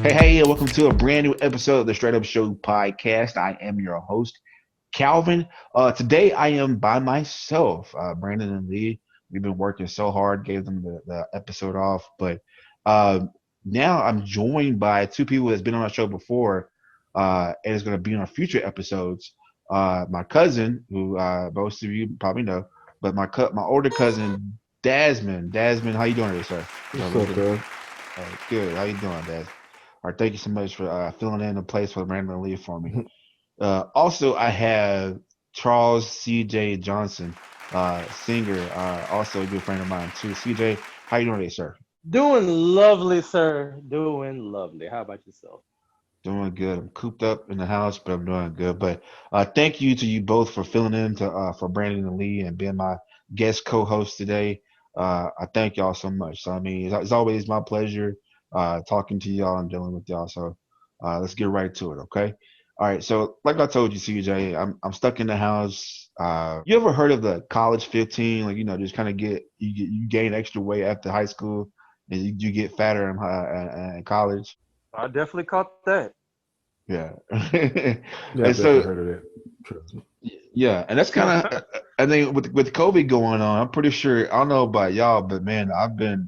Hey, and welcome to a brand new episode of the Straight Up Show podcast. I am your host, Calvin. Today I am by myself. Brandon and Lee, we've been working so hard, gave them the episode off, but uh, now I'm joined by two people that's been on our show before, and is going to be on our future episodes. My cousin, who most of you probably know, but my older cousin, Desmond. Desmond, how you doing today, sir? What's up, bro? Good. How you doing, Des? All right, thank you so much for filling in the place for Brandon Lee for me. Also, I have Charles C.J. Johnson, singer, also a good friend of mine too. C.J., how you doing today, sir? Doing lovely, sir. Doing lovely. How about yourself? Doing good. I'm cooped up in the house, but I'm doing good. But thank you to you both for filling in for Brandon and Lee and being my guest co-host today. I thank y'all so much. So I mean, it's always my pleasure talking to y'all and dealing with y'all. So let's get right to it, okay? All right. So like I told you, CJ, I'm stuck in the house. You ever heard of the college 15? Like just kind of you gain extra weight after high school, and you get fatter in college. I definitely caught that. Yeah. Yeah, I've And definitely so heard of that. Trust me. yeah, and that's kind of I think with COVID going on, I'm pretty sure I don't know about y'all, but man, I've been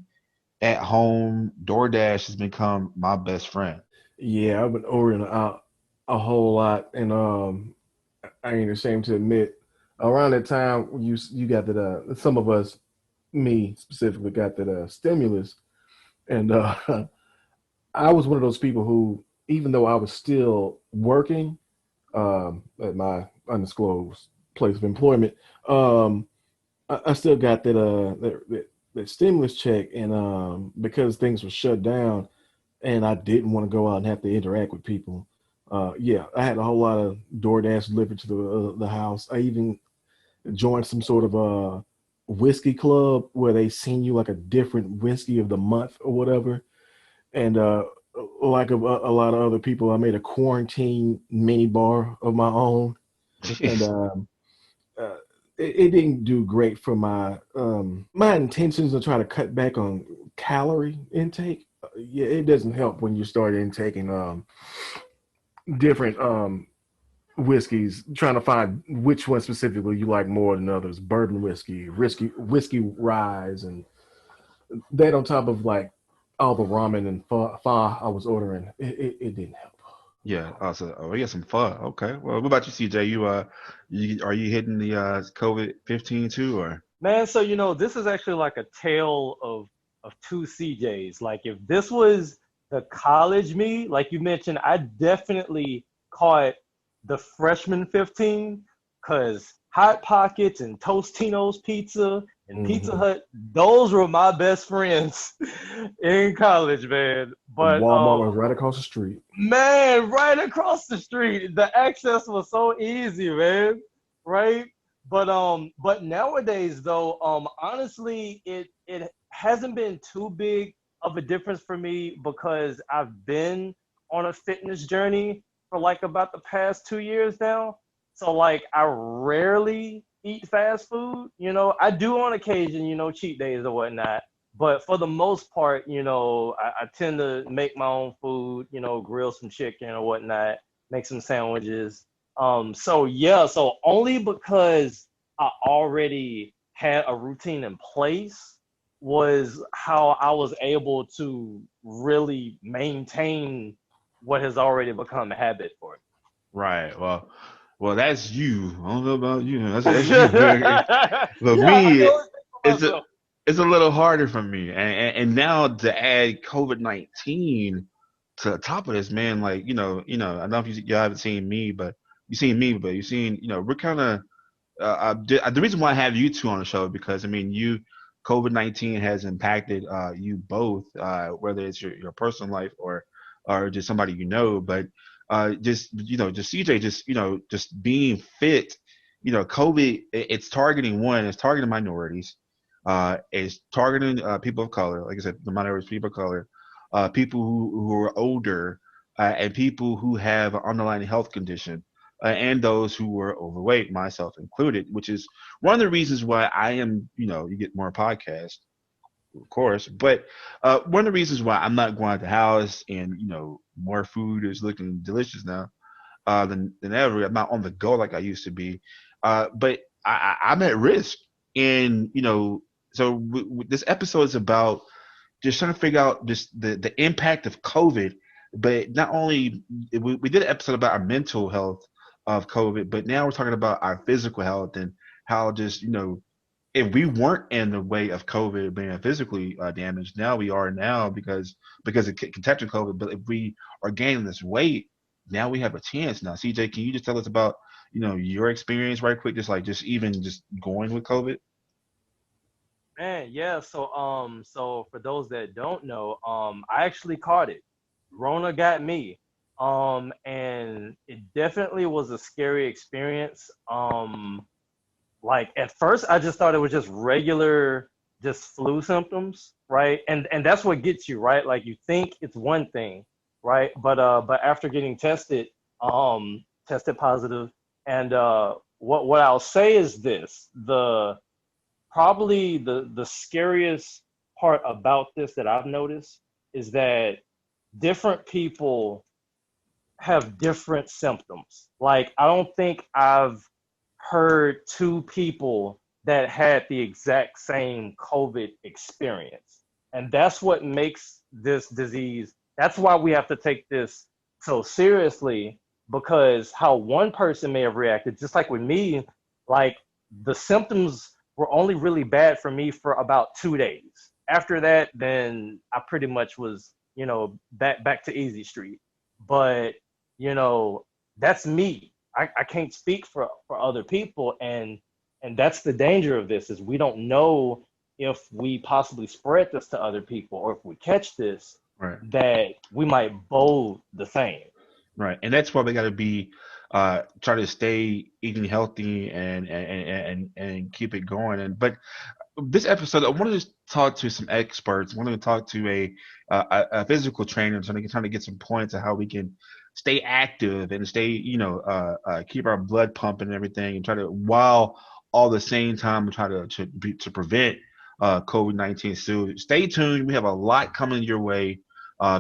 at home. DoorDash has become my best friend. Yeah, I've been ordering out a whole lot, and I ain't ashamed to admit, around that time you got that some of us, me specifically, got that stimulus, and I was one of those people who, even though I was still working at my undisclosed place of employment, um, I still got that stimulus check, and because things were shut down, and I didn't want to go out and have to interact with people. Yeah, I had a whole lot of DoorDash delivered to the house. I even joined some sort of whiskey club where they send you like a different whiskey of the month or whatever. And like a lot of other people, I made a quarantine mini bar of my own, and uh, it didn't do great for my intentions to try to cut back on calorie intake. Yeah, it doesn't help when you start intaking different whiskeys, trying to find which one specifically you like more than others. Bourbon whiskey rise, and that on top of like all the ramen and pho I was ordering, it didn't help. Yeah, also, we got some fun. Okay. Well, what about you, CJ? You are you hitting the COVID 15 too, or? Man, so this is actually like a tale of two CJs. Like if this was the college me, like you mentioned, I definitely caught the freshman 15 because Hot Pockets and Tostino's Pizza and Pizza Hmm. Hut, those were my best friends in college, man. But Walmart was right across the street. man, right across the street. The access was so easy, man. Right? But nowadays though, honestly, it hasn't been too big of a difference for me because I've been on a fitness journey for like about the past 2 years now. So like I rarely eat fast food. I do on occasion, cheat days or whatnot. But for the most part, I tend to make my own food, grill some chicken or whatnot, make some sandwiches. So yeah, so only because I already had a routine in place was how I was able to really maintain what has already become a habit for Right. Well, that's you. I don't know about you. me. That's you. But Yeah, I can me, only speak for it's a myself. it's a little harder for me. And now to add COVID-19 to the top of this, man, like I don't know if you haven't seen me, but you've seen me, but you've seen, we're kind of the reason why I have you two on the show because I mean COVID-19 has impacted you both, whether it's your personal life or just somebody but just CJ, just being fit. COVID, it's targeting it's targeting minorities, it's targeting people of color, like I said, the minorities, people of color, people who are older, and people who have an underlying health condition, and those who were overweight, myself included, which is one of the reasons why I am, you get more podcasts of course. But one of the reasons why I'm not going out the house and more food is looking delicious now than ever. I'm not on the go like I used to be, but I'm at risk, and so this episode is about just trying to figure out just the impact of COVID. But not only we did an episode about our mental health of COVID, but now we're talking about our physical health and how just if we weren't in the way of COVID being physically damaged, now we are now because of contacting COVID. But if we are gaining this weight, now we have a chance. Now, CJ, can you just tell us about your experience right quick, just even just going with COVID? Man, yeah. So for those that don't know, I actually caught it. Rona got me. And it definitely was a scary experience. Like at first I just thought it was just regular, just flu symptoms, right? And that's what gets you, right? Like you think it's one thing, right? But after getting tested, tested positive, and what I'll say is this: probably the scariest part about this that I've noticed is that different people have different symptoms. Like I don't think I've heard two people that had the exact same COVID experience. And that's what makes this disease, that's why we have to take this so seriously, because how one person may have reacted, just like with me, like the symptoms were only really bad for me for about 2 days. After that, then I pretty much was, back to easy street. But, that's me. I can't speak for other people. And that's the danger of this, is we don't know if we possibly spread this to other people, or if we catch this, Right. that we might both the same. Right. And that's why we got to be try to stay eating healthy and keep it going. But this episode, I wanted to talk to some experts. I wanted to talk to a physical trainer, trying to get some points of how we can stay active and stay, keep our blood pumping and everything, and try to, while all the same time try to prevent COVID-19. So stay tuned. We have a lot coming your way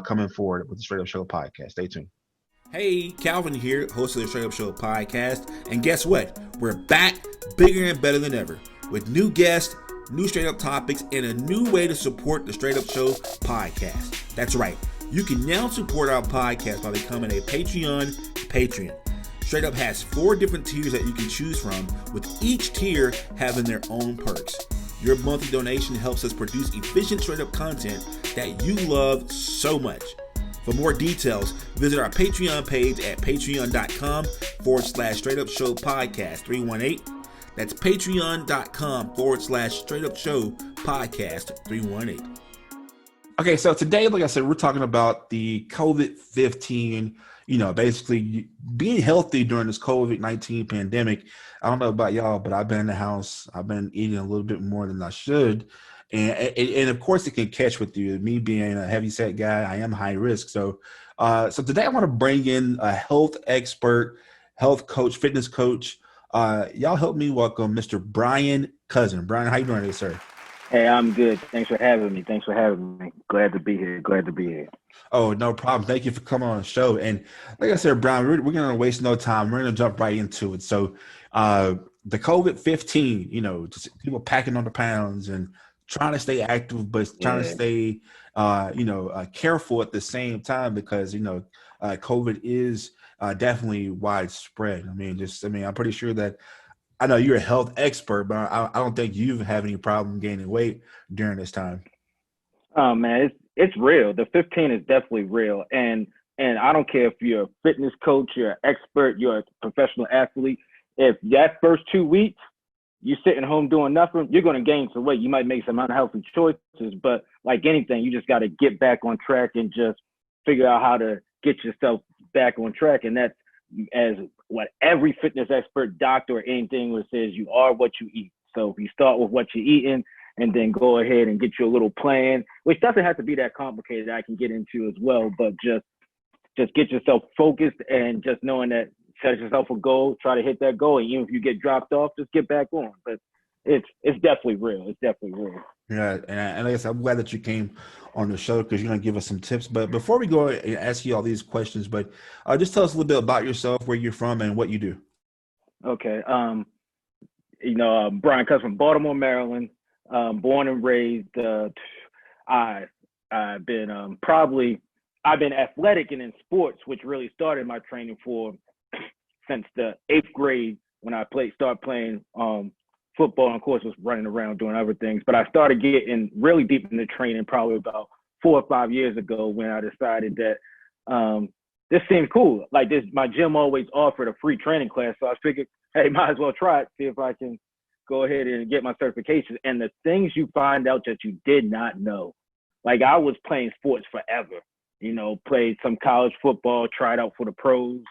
coming forward with the Straight Up Show podcast. Stay tuned. Hey, Calvin here, host of the Straight Up Show podcast. And guess what? We're back bigger and better than ever with new guests, new straight up topics, and a new way to support the Straight Up Show podcast. That's right. You can now support our podcast by becoming a Patreon patron. Straight Up has 4 different tiers that you can choose from, with each tier having their own perks. Your monthly donation helps us produce efficient Straight Up content that you love so much. For more details, visit our Patreon page at patreon.com/Straight Up Show Podcast 318. That's patreon.com/Straight Up Show Podcast 318. Okay, so today, like I said, we're talking about the COVID-15, basically being healthy during this COVID-19 pandemic. I don't know about y'all, but I've been in the house. I've been eating a little bit more than I should. And of course, it can catch with you. Me being a heavyset guy, I am high risk. So today I want to bring in a health expert, health coach, fitness coach. Y'all help me welcome Mr. Brian Cousin. Brian, how you doing today, sir? Hey, I'm good. Thanks for having me. Glad to be here. Oh, no problem. Thank you for coming on the show. And like I said, Brian, we're going to waste no time. We're going to jump right into it. So the COVID-15, just people packing on the pounds and trying to stay active, but trying to stay, careful at the same time, because, COVID is definitely widespread. I'm pretty sure that, I know you're a health expert, but I don't think you've had any problem gaining weight during this time. Oh man, it's real. The 15 is definitely real. And I don't care if you're a fitness coach, you're an expert, you're a professional athlete. If that first 2 weeks, you're sitting home doing nothing, you're going to gain some weight. You might make some unhealthy choices, but like anything, you just got to get back on track and just figure out how to get yourself back on track. And that's, as what every fitness expert, doctor, or anything says, you are what you eat. So if you start with what you're eating and then go ahead and get you a little plan, which doesn't have to be that complicated, I can get into as well, but just get yourself focused and just knowing that, set yourself a goal, try to hit that goal, and even if you get dropped off, just get back on. But it's definitely real. It's definitely real. Yeah, and like I said, I'm glad that you came on the show because you're going to give us some tips. But before we go and ask you all these questions, but just tell us a little bit about yourself, where you're from, and what you do. Okay. Brian comes from Baltimore, Maryland. Born and raised. I I've been I've been athletic and in sports, which really started my training for since the 8th grade when I started playing football, and of course was running around doing other things. But I started getting really deep into training probably about 4 or 5 years ago when I decided that this seemed cool. Like this, my gym always offered a free training class, so I figured, hey, might as well try it, see if I can go ahead and get my certification. And the things you find out that you did not know. Like I was playing sports forever, played some college football, tried out for the pros,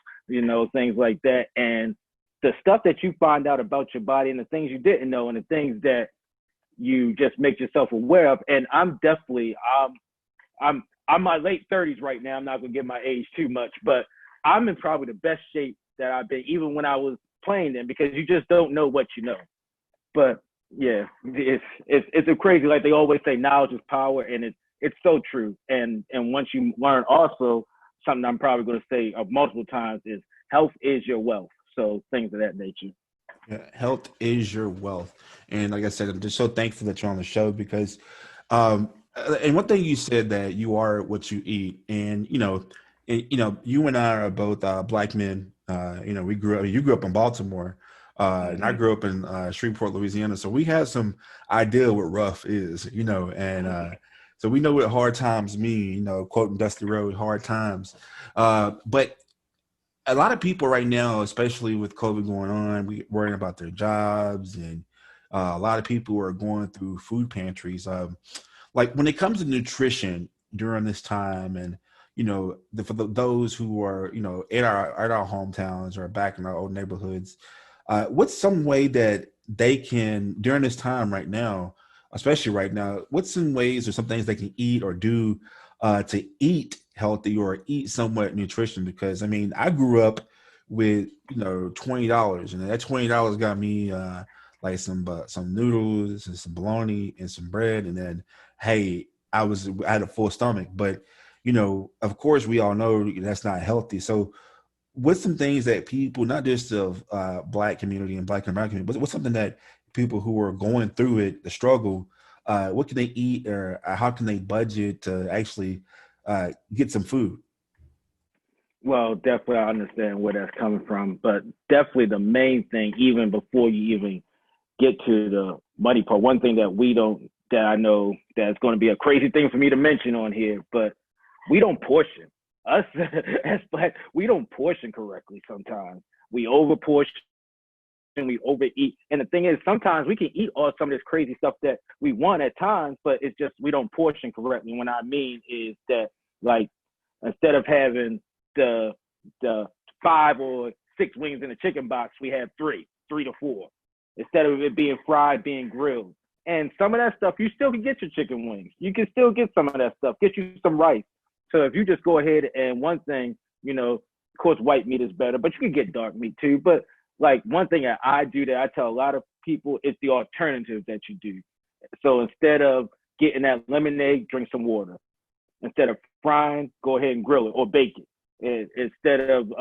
things like that. And the stuff that you find out about your body and the things you didn't know and the things that you just make yourself aware of. And I'm definitely, I'm my late 30s right now. I'm not gonna give my age too much, but I'm in probably the best shape that I've been, even when I was playing them, because you just don't know what you know. But yeah, it's a crazy, like they always say, knowledge is power, and it's so true. And once you learn, also something I'm probably going to say multiple times is health is your wealth. So things of that nature. Yeah, health is your wealth, and like I said, I'm just so thankful that you're on the show because, and one thing you said that you are what you eat, and you and I are both black men. You grew up in Baltimore. And I grew up in Shreveport, Louisiana, so we had some idea what rough is, and so we know what hard times mean, quoting Dusty Road, hard times. But a lot of people right now, especially with COVID going on, we worrying about their jobs, and a lot of people are going through food pantries. Like when it comes to nutrition during this time, and those who are at our hometowns or back in our old neighborhoods, what's some way that they can during this time right now, especially right now, what's some ways or some things they can eat or do to eat healthy or eat somewhat nutrition? Because I mean, I grew up with $20, and that $20 got me like some noodles and some bologna and some bread, and then hey, I had a full stomach. But of course, we all know that's not healthy. So what's some things that people, not just of black community and black American community, but what's something that people who are going through it, the struggle, what can they eat, or how can they budget to actually get some food? Well, definitely I understand where that's coming from, but definitely the main thing, even before you even get to the money part, one thing that I know that's going to be a crazy thing for me to mention on here, but we don't portion. Us as black, we don't portion correctly sometimes. We over portion, we overeat. And the thing is, sometimes we can eat all some of this crazy stuff that we want at times, but it's just we don't portion correctly. What I mean is that, like, instead of having the 5 or 6 wings in a chicken box, we have 3 to 4. Instead of it being fried, being grilled. And some of that stuff, you still can get your chicken wings. You can still get some of that stuff. Get you some rice. So if you just go ahead and one thing, of course, white meat is better, but you can get dark meat too. But like one thing that I do that I tell a lot of people is the alternative that you do. So instead of getting that lemonade, drink some water. Instead of frying, go ahead and grill it or bake it. Instead of,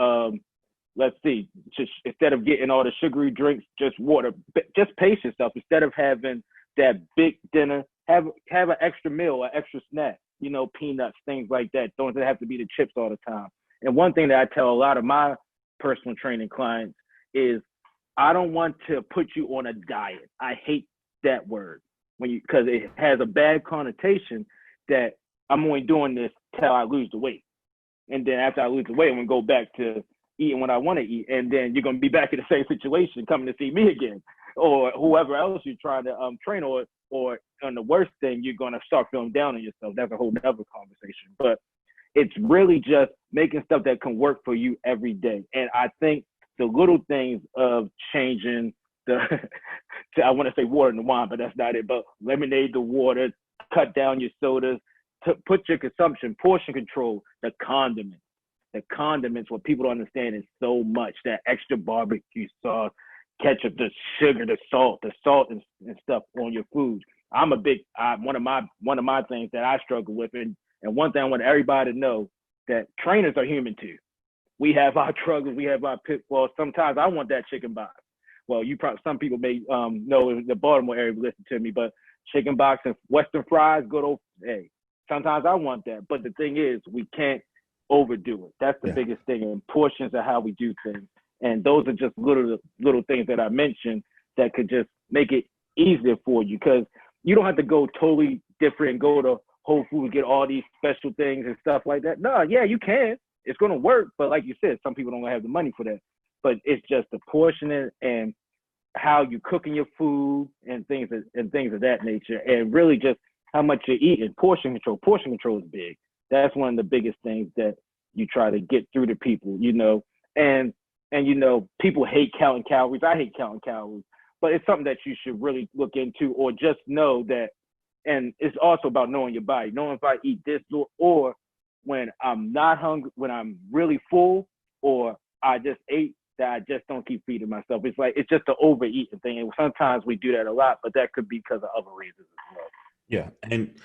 instead of getting all the sugary drinks, just water. Just pace yourself. Instead of having that big dinner, have an extra meal, an extra snack. Peanuts, things like that. Don't have to be the chips all the time. And one thing that I tell a lot of my personal training clients is I don't want to put you on a diet. I hate that word because it has a bad connotation that I'm only doing this till I lose the weight. And then after I lose the weight, I'm going to go back to eating what I want to eat. And then you're going to be back in the same situation coming to see me again or whoever else you're trying to train or on the worst thing, you're going to start feeling down on yourself. That's a whole nother conversation. But it's really just making stuff that can work for you every day. And I think the little things of changing I want to say water and wine, but that's not it. But lemonade to water, cut down your sodas, put your consumption, portion control, the condiments. The condiments, what people don't understand is so much. That extra barbecue sauce, ketchup, the sugar, the salt and stuff on your food. I'm a big one of my things that I struggle with, and one thing I want everybody to know, that trainers are human too. We have our struggles, we have our pitfalls. Sometimes I want that chicken box. Well, some people may know in the Baltimore area listen to me, but chicken box and Western fries, good old, hey, sometimes I want that. But the thing is, we can't overdo it. That's the biggest thing. And portions of how we do things. And those are just little things that I mentioned that could just make it easier for you, because you don't have to go totally different and go to Whole Foods and get all these special things and stuff like that. No, yeah, you can. It's going to work. But like you said, some people don't have the money for that. But it's just the portioning and how you cooking your food and things of that nature, and really just how much you eat. And portion control is big. That's one of the biggest things that you try to get through to people, you know. And you know, people hate counting calories. I hate counting calories, but it's something that you should really look into, or just know that. And it's also about knowing your body, knowing if I eat this, or when I'm not hungry, when I'm really full, or I just ate, that I just don't keep feeding myself. It's like, it's just the overeating thing. And sometimes we do that a lot, but that could be because of other reasons as well. Yeah. And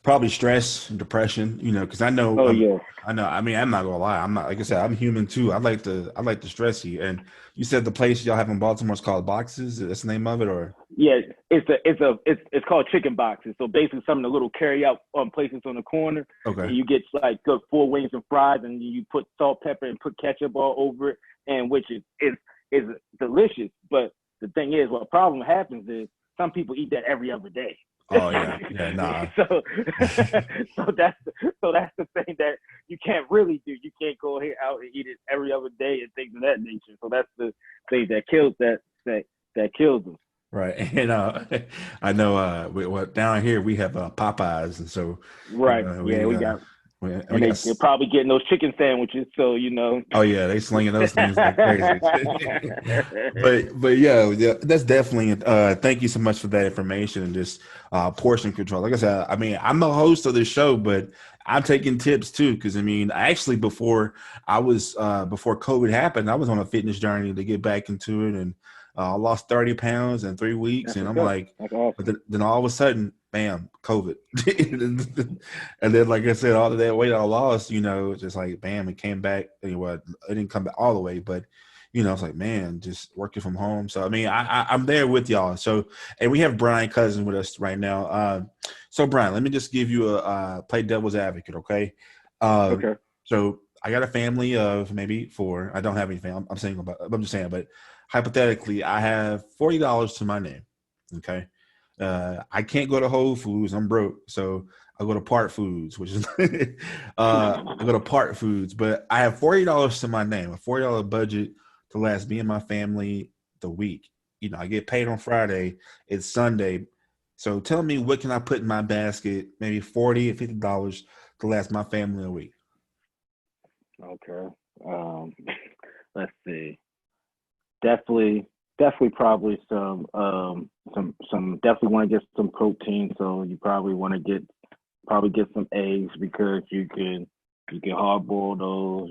probably stress and depression, you know, because I know. I know. I mean, I'm not gonna lie. I'm not, like I said, I'm human too. I like the stressy. And you said the place y'all have in Baltimore is called Boxes. That's the name of it, or? Yeah, it's called chicken boxes. So basically, some of the little carry out places on the corner. Okay. And you get like good 4 wings and fries, and you put salt, pepper, and put ketchup all over it, and which is delicious. But the thing is, what problem happens is some people eat that every other day. Oh yeah, nah. so that's the thing that you can't really do. You can't go here out and eat it every other day and things of that nature. So that's the thing that kills that kills them. Right, and I know down here we have Popeyes, and so right, we got. And they're probably getting those chicken sandwiches, so you know. Oh yeah, they slinging those things like crazy. but yeah, that's definitely. Thank you so much for that information and this portion control. Like I said, I mean, I'm the host of this show, but I'm taking tips too, because I mean, actually, before COVID happened, I was on a fitness journey to get back into it, and I lost 30 pounds in 3 weeks, that's and I'm good. like, awesome. But then all of a sudden, bam, COVID. And then, like I said, all of that weight I lost, you know, just like, bam, it came back. Anyway, it didn't come back all the way, but, you know, it's like, man, just working from home. So, I mean, I'm there with y'all. So, and we have Brian Cousin with us right now. So, Brian, let me just give you play devil's advocate, okay? Okay. So, I got a family of maybe 4. I don't have any family. I'm just saying, but hypothetically, I have $40 to my name, okay? I can't go to Whole Foods. I'm broke. So I go to Part Foods, which is I go to Part Foods, but I have $40 to my name, a $40 budget to last me and my family the week. You know, I get paid on Friday. It's Sunday. So tell me, what can I put in my basket? Maybe $40 or $50 to last my family a week. Okay. Let's see. Definitely probably some definitely want to get some protein. So you probably want to get some eggs, because you can hard boil those.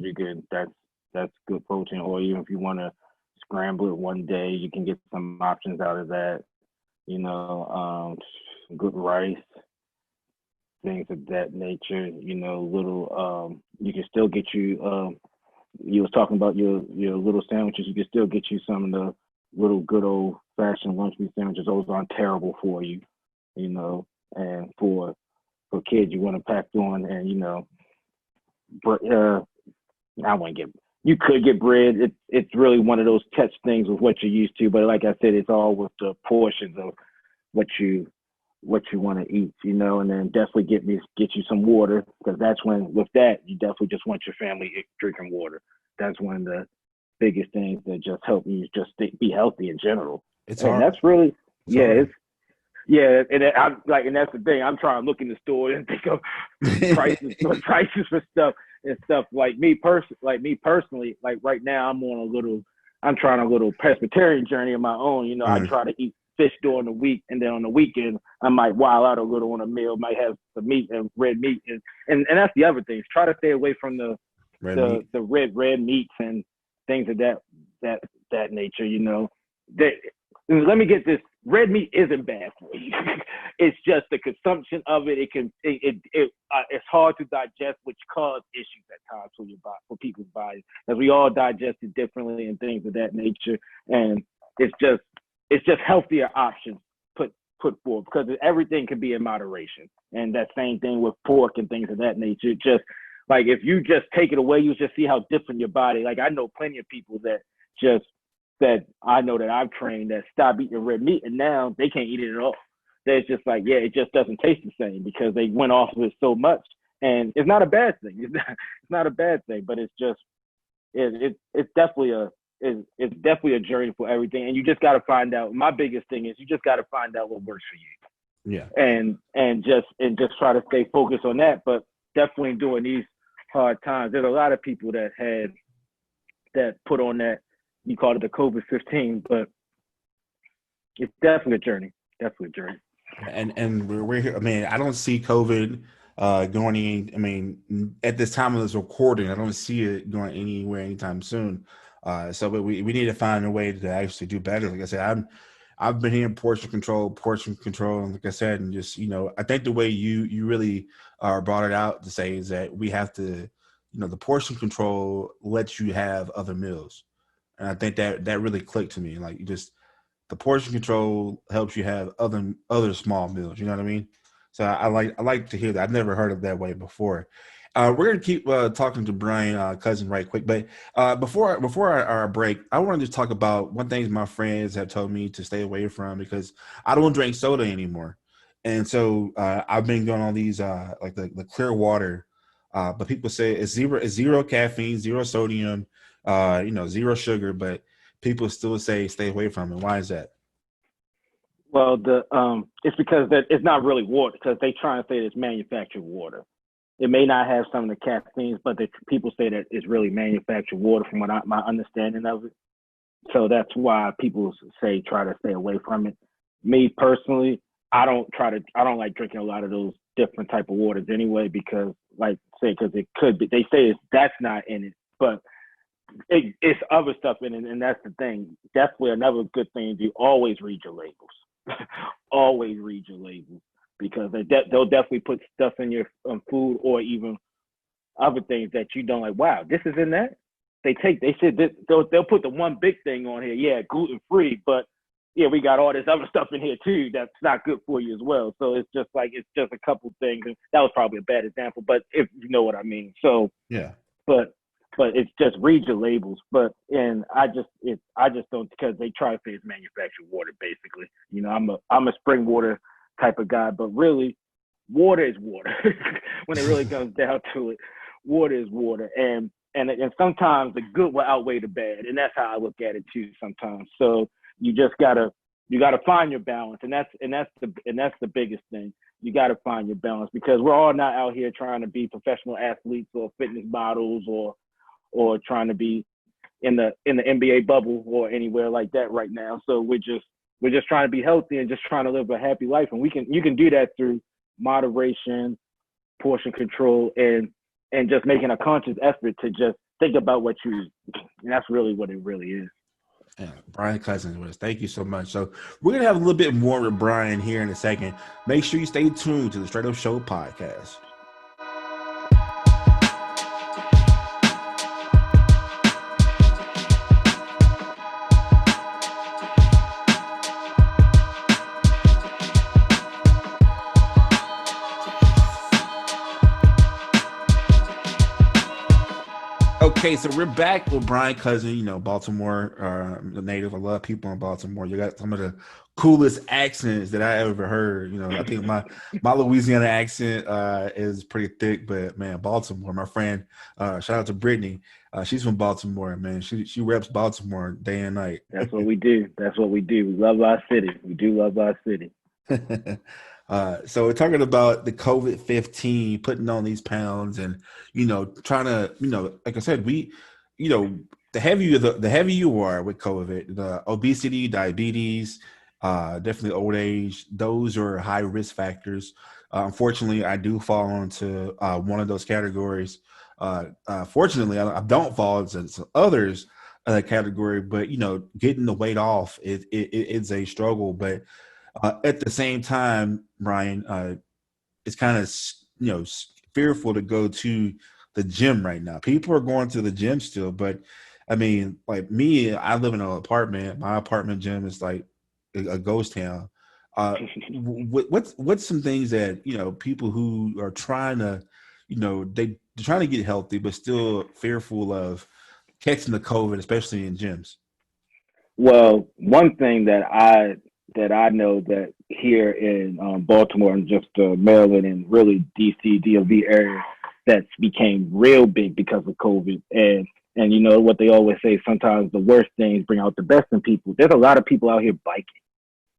That's good protein. Or even if you want to scramble it one day, you can get some options out of that. You know, good rice, things of that nature. You know, little you can still get you. You was talking about your little sandwiches. You can still get you some of the little good old fashioned lunch meat sandwiches. Those aren't terrible for you, you know. And for kids, you want to pack on, and you know, you could get bread. It's really one of those catch things with what you're used to. But like I said, it's all with the portions of what you want to eat, you know. And then definitely get you some water, because that's when, with that, you definitely just want your family drinking water. That's one of the biggest things that just help you just be healthy in general. It's and hard. That's really hard. and I'm like, and that's the thing. I'm trying to look in the store and think of prices for stuff and stuff. Like me personally, like right now I'm trying a little pescatarian journey of my own. You know, I try to eat fish during the week, and then on the weekend I might wild out a little on a meal, might have some meat and red meat, and that's the other thing. Try to stay away from the red meats and things of that nature, you know. Let me get this red meat isn't bad for you. It's just the consumption of it. It's hard to digest, which cause issues at times for your body, for people's bodies, as we all digest it differently and things of that nature. And it's just healthier options put forth, because everything can be in moderation. And that same thing with pork and things of that nature. Just like if you just take it away, you just see how different your body. Like I know plenty of people that I know that I've trained that stop eating red meat, and now they can't eat it at all. They're just like, yeah, it just doesn't taste the same because they went off of it so much. And it's not a bad thing. It's not a bad thing, but it's just it's definitely a journey for everything. And you just got to find out. My biggest thing is you just got to find out what works for you. Yeah. And just try to stay focused on that. But definitely during these hard times, there's a lot of people that put on that. You called it the COVID-15, but it's definitely a journey. Definitely a journey. And we're here. I mean, I don't see COVID going any. I mean, at this time of this recording, I don't see it going anywhere anytime soon. But we need to find a way to actually do better. Like I said, I've been hearing portion control, and like I said, and just I think the way you really brought it out to say is that we have to, the portion control lets you have other meals. And I think that really clicked to me. Like the portion control helps you have other small meals. You know what I mean? So I like to hear that. I've never heard of that way before. We're gonna keep talking to Brian Cousin right quick, but before our break, I wanted to talk about one thing my friends have told me to stay away from, because I don't drink soda anymore, and so I've been going on these like the clear water, but people say it's zero caffeine, zero sodium. Zero sugar, but people still say stay away from it. Why is that? Well, it's because that it's not really water, because they try and say it's manufactured water. It may not have some of the caffeines, but people say that it's really manufactured water from my understanding of it. So that's why people say try to stay away from it. Me personally, I don't like drinking a lot of those different type of waters anyway, because because it could be, they say that's not in it, but it's other stuff in it, and that's the thing. Definitely another good thing is you always read your labels. Always read your labels, because they'll definitely put stuff in your food, or even other things that you don't like. Wow, this is in that. They said this, they'll put the one big thing on here. Yeah, gluten free, but yeah, we got all this other stuff in here too that's not good for you as well. So it's just a couple things. And that was probably a bad example, but if you know what I mean. So yeah, but it's just read your labels. I just don't, because they try to say it's manufactured water basically. I'm a spring water type of guy, but really water is water. When it really comes down to it, water is water. And sometimes the good will outweigh the bad. And that's how I look at it too sometimes. So you gotta find your balance. And that's the biggest thing. You gotta find your balance, because we're all not out here trying to be professional athletes or fitness models or trying to be in the NBA bubble or anywhere like that right now. So we're just trying to be healthy and just trying to live a happy life. And you can do that through moderation, portion control, and just making a conscious effort to just think about what you eat. And that's really what it really is. Yeah, Brian Cousins with us. Thank you so much. So we're going to have a little bit more with Brian here in a second. Make sure you stay tuned to the Straight Up Show podcast. Okay, so we're back with Brian Cousin, Baltimore, the native. I love people in Baltimore. You got some of the coolest accents that I ever heard. I think my Louisiana accent is pretty thick, but man, Baltimore, my friend, shout out to Brittany. She's from Baltimore, man. She reps Baltimore day and night. That's what we do. We love our city. We do love our city. So we're talking about the COVID-15, putting on these pounds and, trying to, like I said, the heavier you are with COVID, the obesity, diabetes, definitely old age, those are high risk factors. Unfortunately, I do fall into one of those categories. Fortunately, I don't fall into others. category, but getting the weight off it's a struggle. But at the same time, Brian, it's kind of fearful to go to the gym right now. People are going to the gym still, but I mean, like me, I live in an apartment. My apartment gym is like a ghost town. What's some things that people who are trying to, they're trying to get healthy, but still fearful of catching the COVID, especially in gyms? Well, one thing that I know that here in Baltimore and just Maryland and really DC, DMV area, that's became real big because of COVID. And you know what they always say, sometimes the worst things bring out the best in people. There's a lot of people out here biking.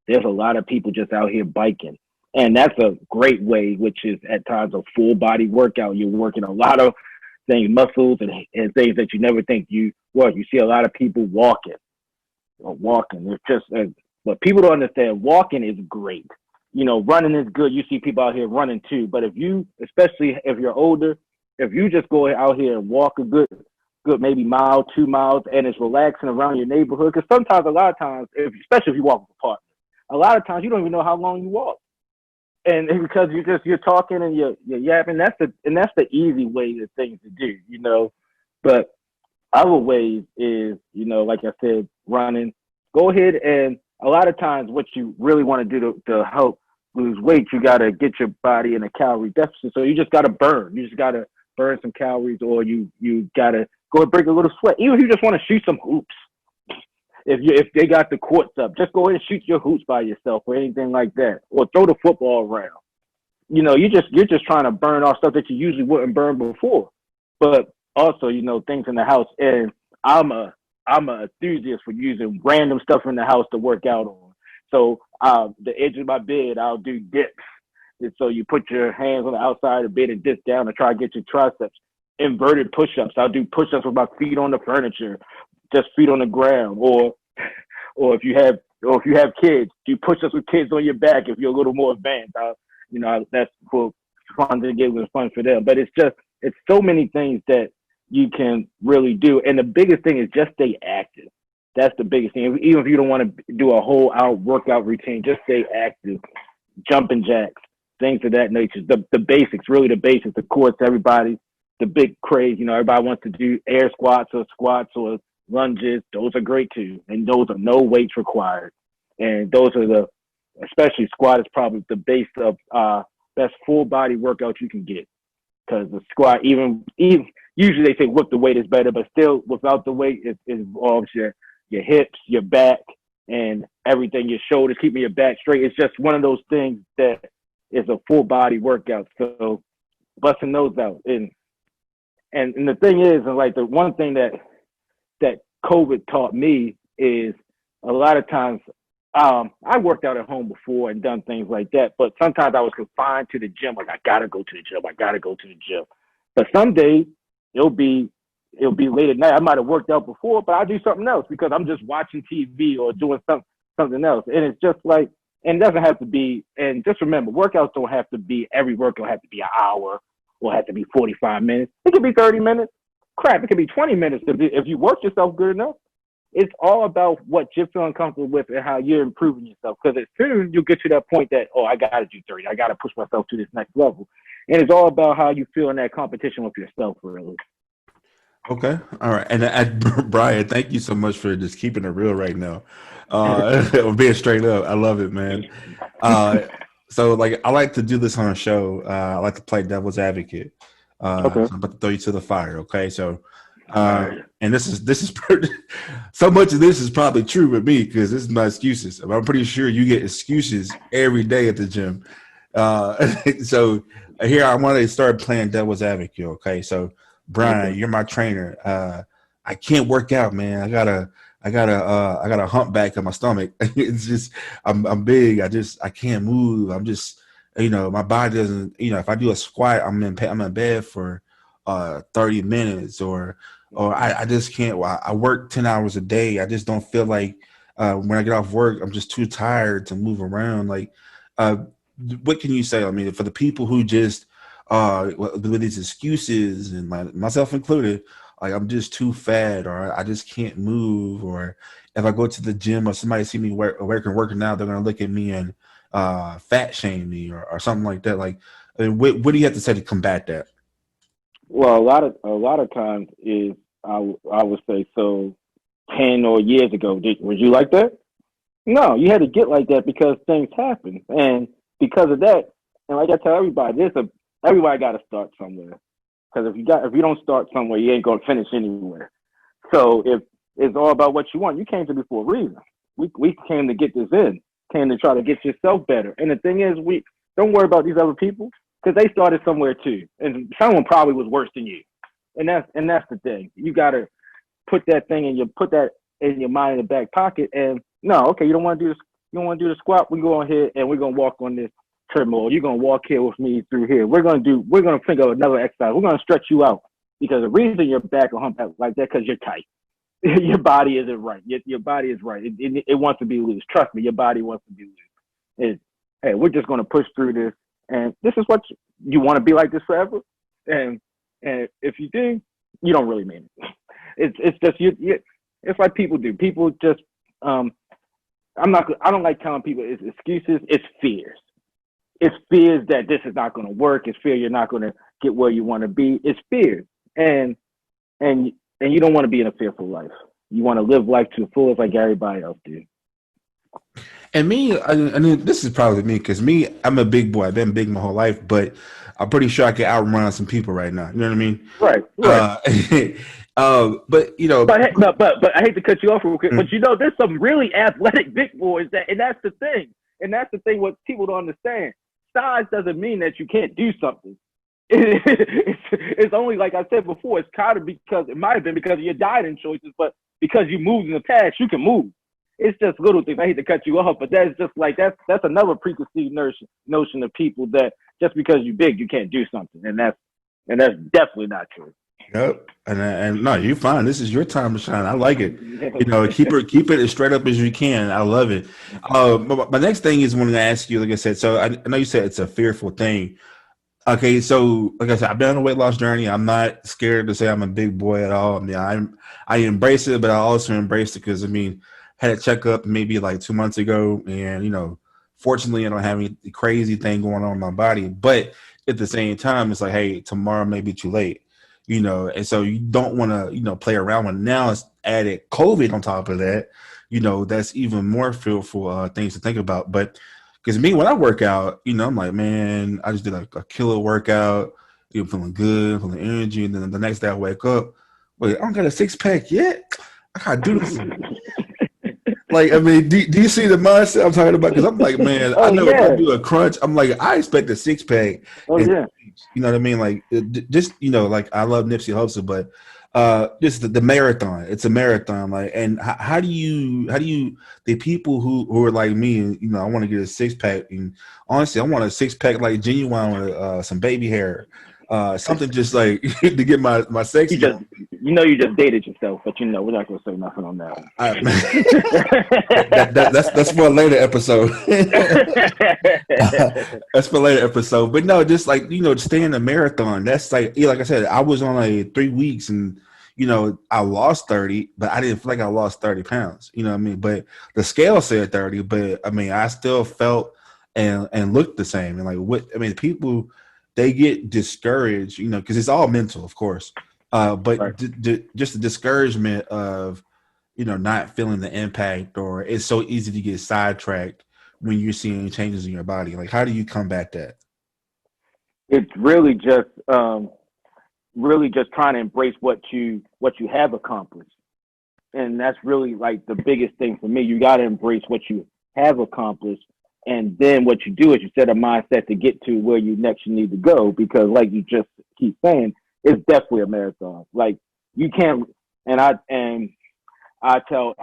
There's a lot of people just out here biking. And that's a great way, which is at times a full body workout. You're working a lot of things, muscles and things that you never think you work. You see a lot of people walking. It's just, but people don't understand walking is great. Running is good. You see people out here running too. But especially if you're older, if you just go out here and walk a good maybe mile, 2 miles, and it's relaxing around your neighborhood. Because sometimes, a lot of times, especially if you walk with a partner, a lot of times you don't even know how long you walk, and because you're talking and you're yapping. That's the easy way of things to do. But other ways is like I said, running. Go ahead, and a lot of times what you really want to do to help lose weight, you got to get your body in a calorie deficit. So you just got to burn. You just got to burn some calories, or you got to go and break a little sweat. Even if you just want to shoot some hoops, if they got the courts up, just go ahead and shoot your hoops by yourself or anything like that, or throw the football around. You're just trying to burn off stuff that you usually wouldn't burn before. But also, things in the house. And I'm a enthusiast for using random stuff in the house to work out on. So the edge of my bed, I'll do dips. And so you put your hands on the outside of the bed and dip down and try to get your triceps. Inverted push-ups. I'll do push-ups with my feet on the furniture, just feet on the ground. Or if you have kids, do push-ups with kids on your back if you're a little more advanced. That's for fun to get with fun for them. But it's so many things that you can really do. And the biggest thing is just stay active. That's the biggest thing. Even if you don't want to do a whole hour workout routine, just stay active. Jumping jacks, things of that nature. The basics, really the basics, the courts, everybody, the big craze, everybody wants to do air squats or lunges. Those are great too. And those are no weights required. And those are especially squat is probably the base of best full body workout you can get. Because the squat, even usually they say with the weight is better, but still without the weight, it involves your hips, your back, and everything, your shoulders, keeping your back straight. It's just one of those things that is a full body workout. So busting those out. And the thing is, and like the one thing that COVID taught me is a lot of times I worked out at home before and done things like that, but sometimes I was confined to the gym. Like, I gotta go to the gym. But some days it'll be late at night. I might have worked out before, but I'll do something else because I'm just watching TV or doing something else. And it's just like, and it doesn't have to be, and just remember, workouts don't have to be, every workout has to be an hour or have to be 45 minutes. It could be 30 minutes. Crap, it could be 20 minutes if you work yourself good enough. It's all about what you're feeling comfortable with and how you're improving yourself. Because as soon as you get to that point that, I got to do 30, I got to push myself to this next level. And it's all about how you feel in that competition with yourself, really. Okay. All right. And Brian, thank you so much for just keeping it real right now. Being straight up. I love it, man. So like, I like to do this on a show. I like to play devil's advocate. Okay. So I'm about to throw you to the fire. Okay. So, and this is so much of this is probably true with me because this is my excuses. I'm pretty sure you get excuses every day at the gym. So here I want to start playing devil's advocate. Okay. So Brian, you're my trainer. I can't work out, man. I got a humpback in my stomach. It's just, I'm big. I can't move. I'm just, my body doesn't, if I do a squat, I'm in bed for 30 minutes or I just can't. I work 10 hours a day. I just don't feel like when I get off work, I'm just too tired to move around. Like, what can you say? I mean, for the people who just with these excuses and myself included, like I'm just too fat, or I just can't move, or if I go to the gym or somebody see me working out, they're gonna look at me and fat shame me or something like that. Like, I mean, what do you have to say to combat that? Well, a lot of times is I would say so. 10 or years ago, was you like that? No, you had to get like that because things happen, and because of that, and like I tell everybody, everybody got to start somewhere. Because if you don't start somewhere, you ain't gonna finish anywhere. So if it's all about what you want, you came to me for a reason. We came to get this in, came to try to get yourself better. And the thing is, we don't worry about these other people because they started somewhere too, and someone probably was worse than you. And that's the thing. You gotta put that in your mind in the back pocket. And no, okay, you don't want to do this. You don't want to do the squat. We go on here and we're gonna walk on this treadmill. You're gonna walk here with me through here. We're gonna think of another exercise. We're gonna stretch you out because the reason your back will hump out like that because you're tight. Your body isn't right. Your body is right. It wants to be loose. Trust me, your body wants to be loose. Hey, we're just gonna push through this, and this is what you want to be like this forever. And if you do, you don't really mean it. It's just you. It's like people do. People just I don't like telling people it's excuses. It's fears. It's fears that this is not going to work. It's fear you're not going to get where you want to be. It's fears, and you don't want to be in a fearful life. You want to live life to the fullest like everybody else do. And me, I mean, this is probably me because me, I'm a big boy. I've been big my whole life, but I'm pretty sure I can outrun some people right now. You know what I mean? Right. But you know, but I hate to cut you off real quick. But you know, there's some really athletic big boys and that's the thing. And that's the thing. What people don't understand. Size doesn't mean that you can't do something. It's only, like I said before, it's kind of because it might have been because of your dieting choices, but because you moved in the past, you can move. It's just little things. I hate to cut you off, but that's just like that's another preconceived notion of people that just because you're big, you can't do something, and that's definitely not true. Yep, and no, you're fine. This is your time to shine. I like it. You know, keep it as straight up as you can. I love it. But my next thing is when I ask you, like I said. So I know you said it's a fearful thing. Okay, so like I said, I've been on a weight loss journey. I'm not scared to say I'm a big boy at all. I mean, I embrace it, but I also embrace it because I mean, had a checkup maybe like 2 months ago, and you know, fortunately, I don't have any crazy thing going on in my body. But at the same time, it's like, hey, tomorrow may be too late, you know, and so you don't want to, play around with. Now it's added COVID on top of that, that's even more fearful things to think about. But because me, when I work out, I'm like, man, I just did a killer workout, feeling good, feeling energy, and then the next day I wake up, wait, I don't got a 6-pack yet. I gotta do this. Like, I mean, do you see the mindset I'm talking about? Because I'm like, man, I know if I do a crunch, I'm like, I expect a 6-pack. Oh, yeah. You know what I mean? Like, just, like, I love Nipsey Hussle, but just the marathon. It's a marathon. Like, and how do you, the people who are like me, I want to get a 6-pack. And honestly, I want a 6-pack, like, genuine with some baby hair. Something just like to get my sex. You just dated yourself, but we're not gonna say nothing on that. That's for a later episode. That's for a later episode. But no, just like stay in the marathon. That's like I said, I was on like 3 weeks, and I lost 30, but I didn't feel like I lost 30 pounds. You know what I mean? But the scale said 30, but I mean I still felt and looked the same. And like people. They get discouraged, because it's all mental, of course. But right. Just the discouragement of, not feeling the impact, or it's so easy to get sidetracked when you're seeing changes in your body. Like, how do you combat that? It's really just trying to embrace what you have accomplished, and that's really like the biggest thing for me. You got to embrace what you have accomplished. And then what you do is you set a mindset to get to where you need to go, because like you just keep saying, it's definitely a marathon. Like you can't, and I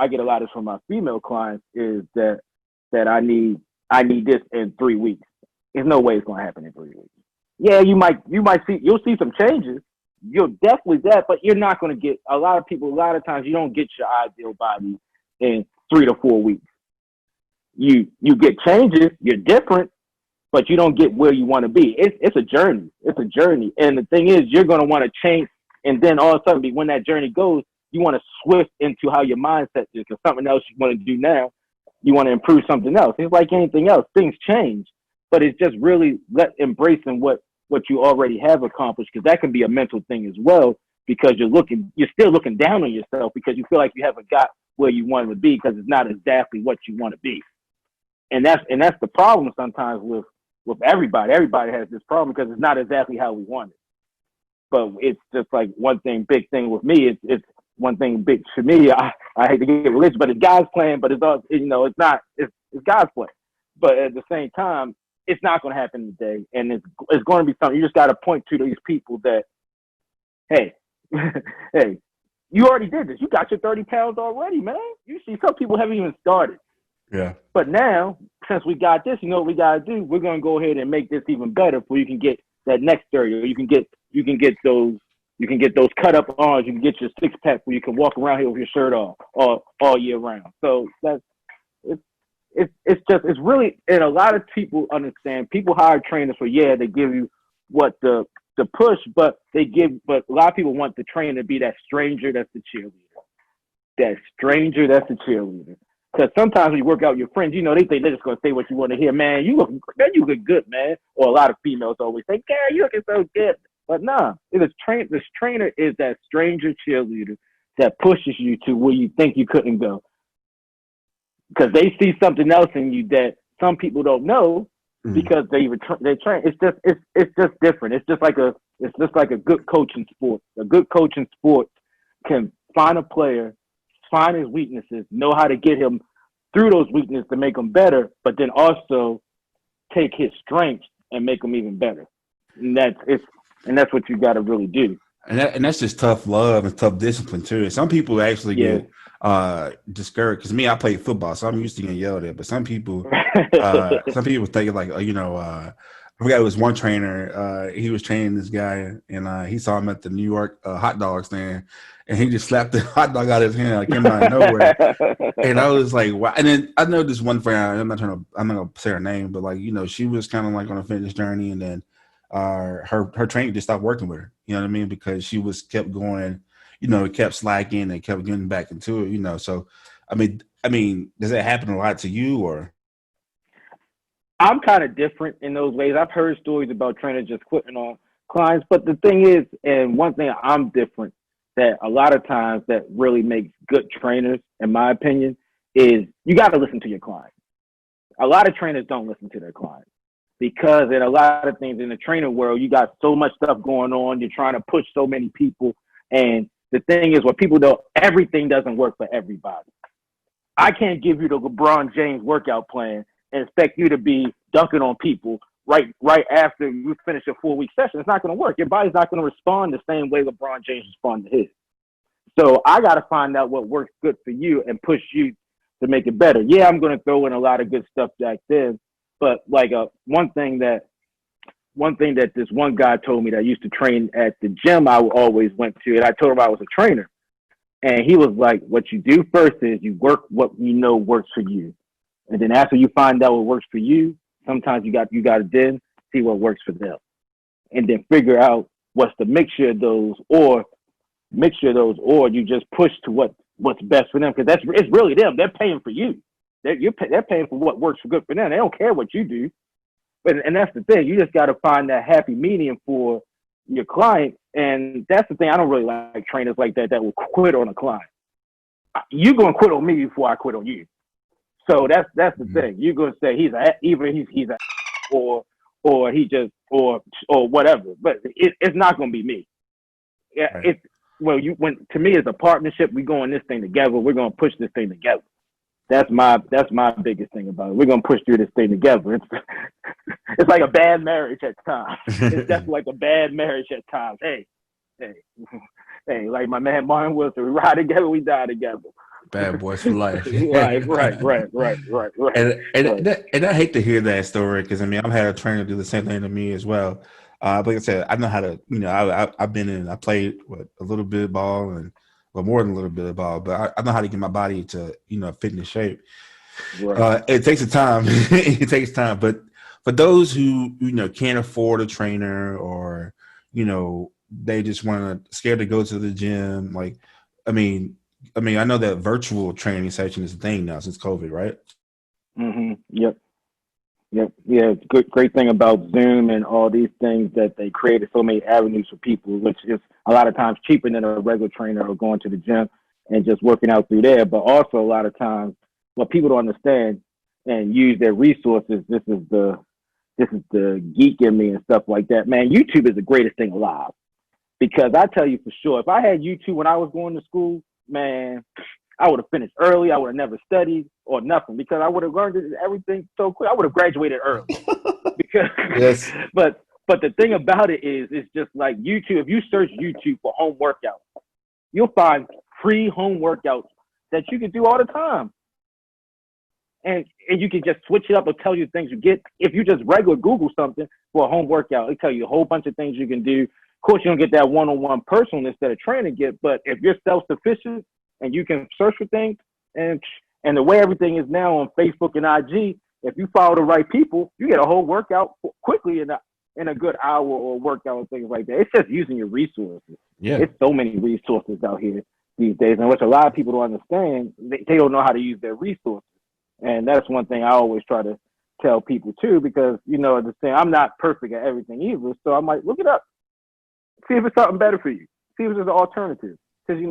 get a lot of this from my female clients is that I need this in 3 weeks. There's no way it's going to happen in 3 weeks. Yeah, you'll see some changes. You'll definitely that, but you're not going to get a lot of times you don't get your ideal body in 3 to 4 weeks. You get changes, you're different, but you don't get where you want to be. It's a journey. It's a journey. And the thing is, you're going to want to change. And then all of a sudden, when that journey goes, you want to switch into how your mindset is, because something else you want to do now, you want to improve something else. It's like anything else, things change, but it's just really embracing what you already have accomplished, because that can be a mental thing as well, because you're still looking down on yourself because you feel like you haven't got where you want to be, because it's not exactly what you want to be. And that's the problem sometimes with everybody. Everybody has this problem because it's not exactly how we want it. But it's just like big thing with me. It's one thing big for me. I hate to get religious, but it's God's plan. But it's all, it's not. It's God's plan. But at the same time, it's not going to happen today, and it's going to be something. You just got to point to these people that, hey, hey, you already did this. You got your 30 pounds already, man. You see, some people haven't even started. Yeah. But now, since we got this, you know what we got to do? We're going to go ahead and make this even better, so you can get that next 30, or you can get those cut up arms. You can get your six pack where you can walk around here with your shirt off all year round. So it's really, and a lot of people understand. People hire trainers for, they give you what the push, but a lot of people want the trainer to be that stranger that's the cheerleader. That stranger that's the cheerleader. Because sometimes when you work out with your friends, they think they're just going to say what you want to hear. Man, you look good, man. Or a lot of females always say, "Gary, you looking so good." But nah, this trainer is that stranger cheerleader that pushes you to where you think you couldn't go. Because they see something else in you that some people don't know, because they train. It's just different. It's just like a good coach in sports. A good coach in sports can find a player, find his weaknesses, know how to get him through those weaknesses to make him better, but then also take his strengths and make him even better. And that's what you got to really do. And that's just tough love and tough discipline too. Some people actually get discouraged, because me, I played football, so I'm used to getting yelled at. But some people think like, I forgot, it was one trainer. He was training this guy, and he saw him at the New York hot dog stand, and he just slapped the hot dog out of his hand. Like, came out of nowhere, and I was like, "Wow!" And then I know this one friend. I'm not gonna say her name, but she was kind of like on a fitness journey, and then her trainer just stopped working with her. You know what I mean? Because she kept going, kept slacking and kept getting back into it. So, I mean, does that happen a lot to you, or? I'm kind of different in those ways. I've heard stories about trainers just quitting on clients, but the thing is, and one thing I'm different, that a lot of times that really makes good trainers, in my opinion, is you got to listen to your clients. A lot of trainers don't listen to their clients, because in a lot of things in the trainer world, you got so much stuff going on. You're trying to push so many people. And the thing is, what people know, everything doesn't work for everybody. I can't give you the LeBron James workout plan and expect you to be dunking on people right after you finish a 4-week session. It's not going to work. Your body's not going to respond the same way LeBron James responds to his. So I got to find out what works good for you and push you to make it better. Yeah, I'm going to throw in a lot of good stuff back then, but one thing that this one guy told me that used to train at the gym I always went to, and I told him I was a trainer, and he was like, what you do first is you work what you know works for you. And then after you find out what works for you, sometimes you got to then see what works for them, and then figure out what's the mixture of those, or you just push to what's best for them, because it's really them. They're paying for you. They're paying for what works good for them. They don't care what you do. And that's the thing. You just got to find that happy medium for your client, and that's the thing. I don't really like trainers like that will quit on a client. You're gonna quit on me before I quit on you. So that's the thing. You're gonna say he's or he just or whatever, but it's not gonna be me. Yeah, right. To me it's a partnership. We go on this thing together. We're gonna push this thing together. That's my biggest thing about it. We're gonna push through this thing together. It's like a bad marriage at times. It's definitely like a bad marriage at times. Hey, like my man Martin Wilson, we ride together, we die together. Bad boys for life. Right. And I hate to hear that story, because I've had a trainer do the same thing to me as well. But like I said, I know how to. I played a little bit of ball, and more than a little bit of ball, but I know how to get my body to fit into shape. Right. It takes time. It takes time, but for those who can't afford a trainer, or they just want to scared to go to the gym. Like, I mean, I know that virtual training session is a thing now since COVID, right? Yep. Yep. Yeah. Great thing about Zoom and all these things that they created so many avenues for people, which is a lot of times cheaper than a regular trainer or going to the gym and just working out through there. But also a lot of times what people don't understand and use their resources. This is the geek in me and stuff like that. Man, YouTube is the greatest thing alive, because I tell you for sure, if I had YouTube when I was going to school, man, I would have finished early. I would have never studied or nothing, because I would have learned everything so quick. I would have graduated early. Because, Yes. but the thing about it is, it's just like YouTube. If you search YouTube for home workouts, you'll find free home workouts that you can do all the time. And you can just switch it up and tell you things you get. If you just regular Google something for a home workout, it'll tell you a whole bunch of things you can do. Of course, you don't get that one-on-one personalness that a trainer get, but if you're self-sufficient and you can search for things, and the way everything is now on Facebook and IG, if you follow the right people, you get a whole workout quickly in a good hour or workout and things like that. It's just using your resources. Yeah. It's so many resources out here these days, and which a lot of people don't understand. They don't know how to use their resources. And that's one thing I always try to tell people too, because, I'm not perfect at everything either. So I might look it up, see if it's something better for you, see if there's an alternative. Because,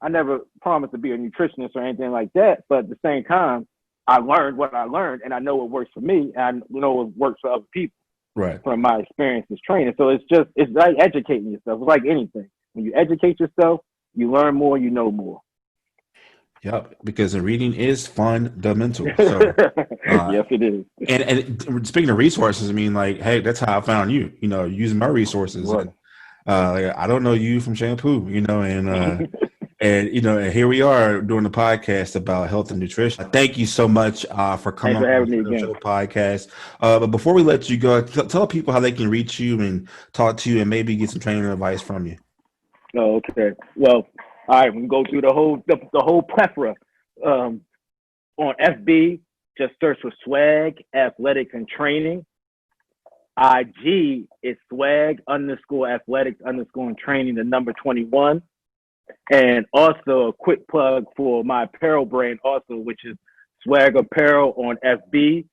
I never promised to be a nutritionist or anything like that. But at the same time, I learned what I learned, and I know what works for me, and I know what works for other people. Right. From my experience as training. So it's like educating yourself. It's like anything. When you educate yourself, you learn more, you know more. Yep, because the reading is fundamental. So, yes, it is. And speaking of resources, I mean, like, hey, that's how I found you. Using my resources. Right. And, I don't know you from shampoo. And here we are doing a podcast about health and nutrition. Thank you so much for coming on the show podcast. But before we let you go, tell people how they can reach you and talk to you and maybe get some training advice from you. Oh, okay. Well, all right, we can go through the whole plethora. On FB, just search for Swag Athletics and Training. IG is swag_athletics and training, the number 21. And also a quick plug for my apparel brand also, which is Swag Apparel on FB.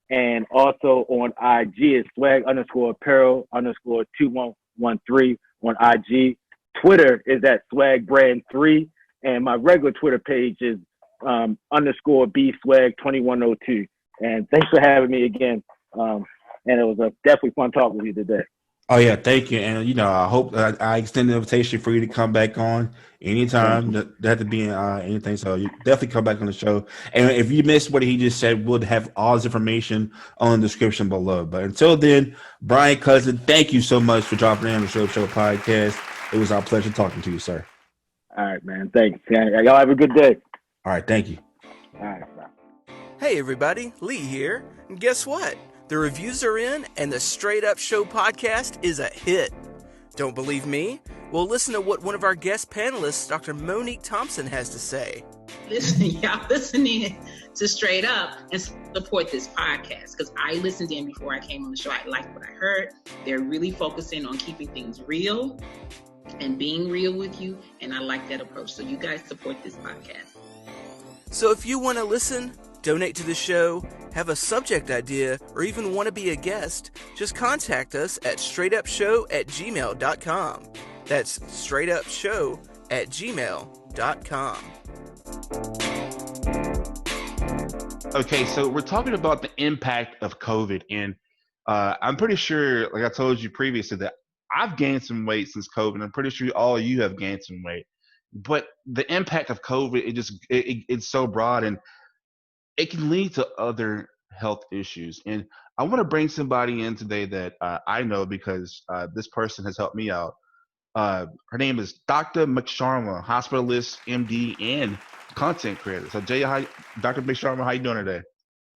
And also on IG is swag_apparel_2113 on IG. Twitter is at swagbrand3, and my regular Twitter page is _bswag2102. And thanks for having me again. And it was definitely fun talking with you today. Oh yeah, thank you. And I hope I extend the invitation for you to come back on anytime. That have to be in anything. So you definitely come back on the show. And if you missed what he just said, we'll have all this information on the description below. But until then, Brian Cousin, thank you so much for dropping in on the Show podcast. It was our pleasure talking to you, sir. All right, man. Thanks. Y'all have a good day. All right, thank you. All right, bye. Hey everybody, Lee here. And guess what? The reviews are in, and the Straight Up Show podcast is a hit. Don't believe me? Well, listen to what one of our guest panelists, Dr. Monique Thompson, has to say. Y'all listening to Straight Up and support this podcast, because I listened in before I came on the show. I liked what I heard. They're really focusing on keeping things real and being real with you, and I like that approach. So you guys support this podcast. So if you want to listen, donate to the show, have a subject idea, or even want to be a guest, just contact us at straightupshow@gmail.com. That's straightupshow@gmail.com. Okay, so we're talking about the impact of COVID, and I'm pretty sure, like I told you previously, that I've gained some weight since COVID. I'm pretty sure all of you have gained some weight. But the impact of COVID, it's so broad, and it can lead to other health issues. And I want to bring somebody in today that I know, because this person has helped me out. Her name is Dr. McSharma, hospitalist, MD, and content creator. So Jaya, Dr. McSharma, how you doing today?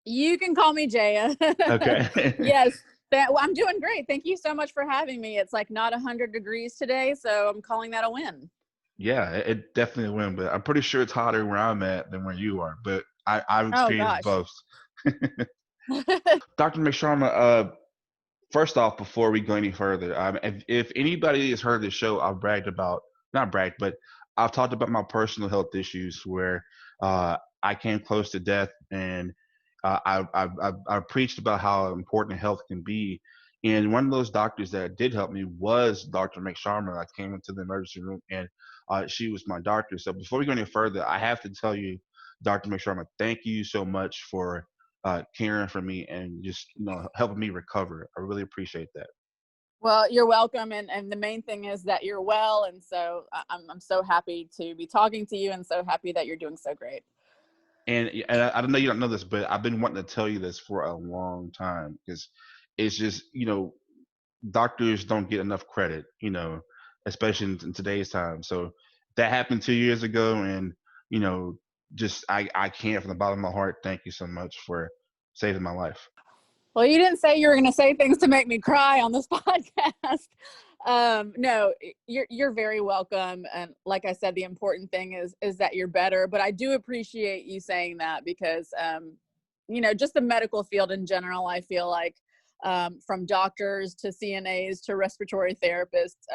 You can call me Jaya. Okay. Yes. I'm doing great. Thank you so much for having me. It's like not 100 degrees today, so I'm calling that a win. Yeah, it definitely a win, but I'm pretty sure it's hotter where I'm at than where you are. But I've experienced both. Dr. McSharma, first off, before we go any further, if anybody has heard this show, I've bragged about, not bragged, but I've talked about my personal health issues where I came close to death, and I've preached about how important health can be. And one of those doctors that did help me was Dr. McSharma. I came into the emergency room, and she was my doctor. So before we go any further, I have to tell you, Dr. McSharma, thank you so much for caring for me and just helping me recover. I really appreciate that. Well, you're welcome. And the main thing is that you're well. And so I'm so happy to be talking to you and so happy that you're doing so great. And I don't know, you don't know this, but I've been wanting to tell you this for a long time because it's just, doctors don't get enough credit, especially in today's time. So that happened 2 years ago. And, just, I can't from the bottom of my heart. Thank you so much for saving my life. Well, you didn't say you were going to say things to make me cry on this podcast. No, you're very welcome. And like I said, the important thing is that you're better, but I do appreciate you saying that because, just the medical field in general, I feel like, from doctors to CNAs to respiratory therapists,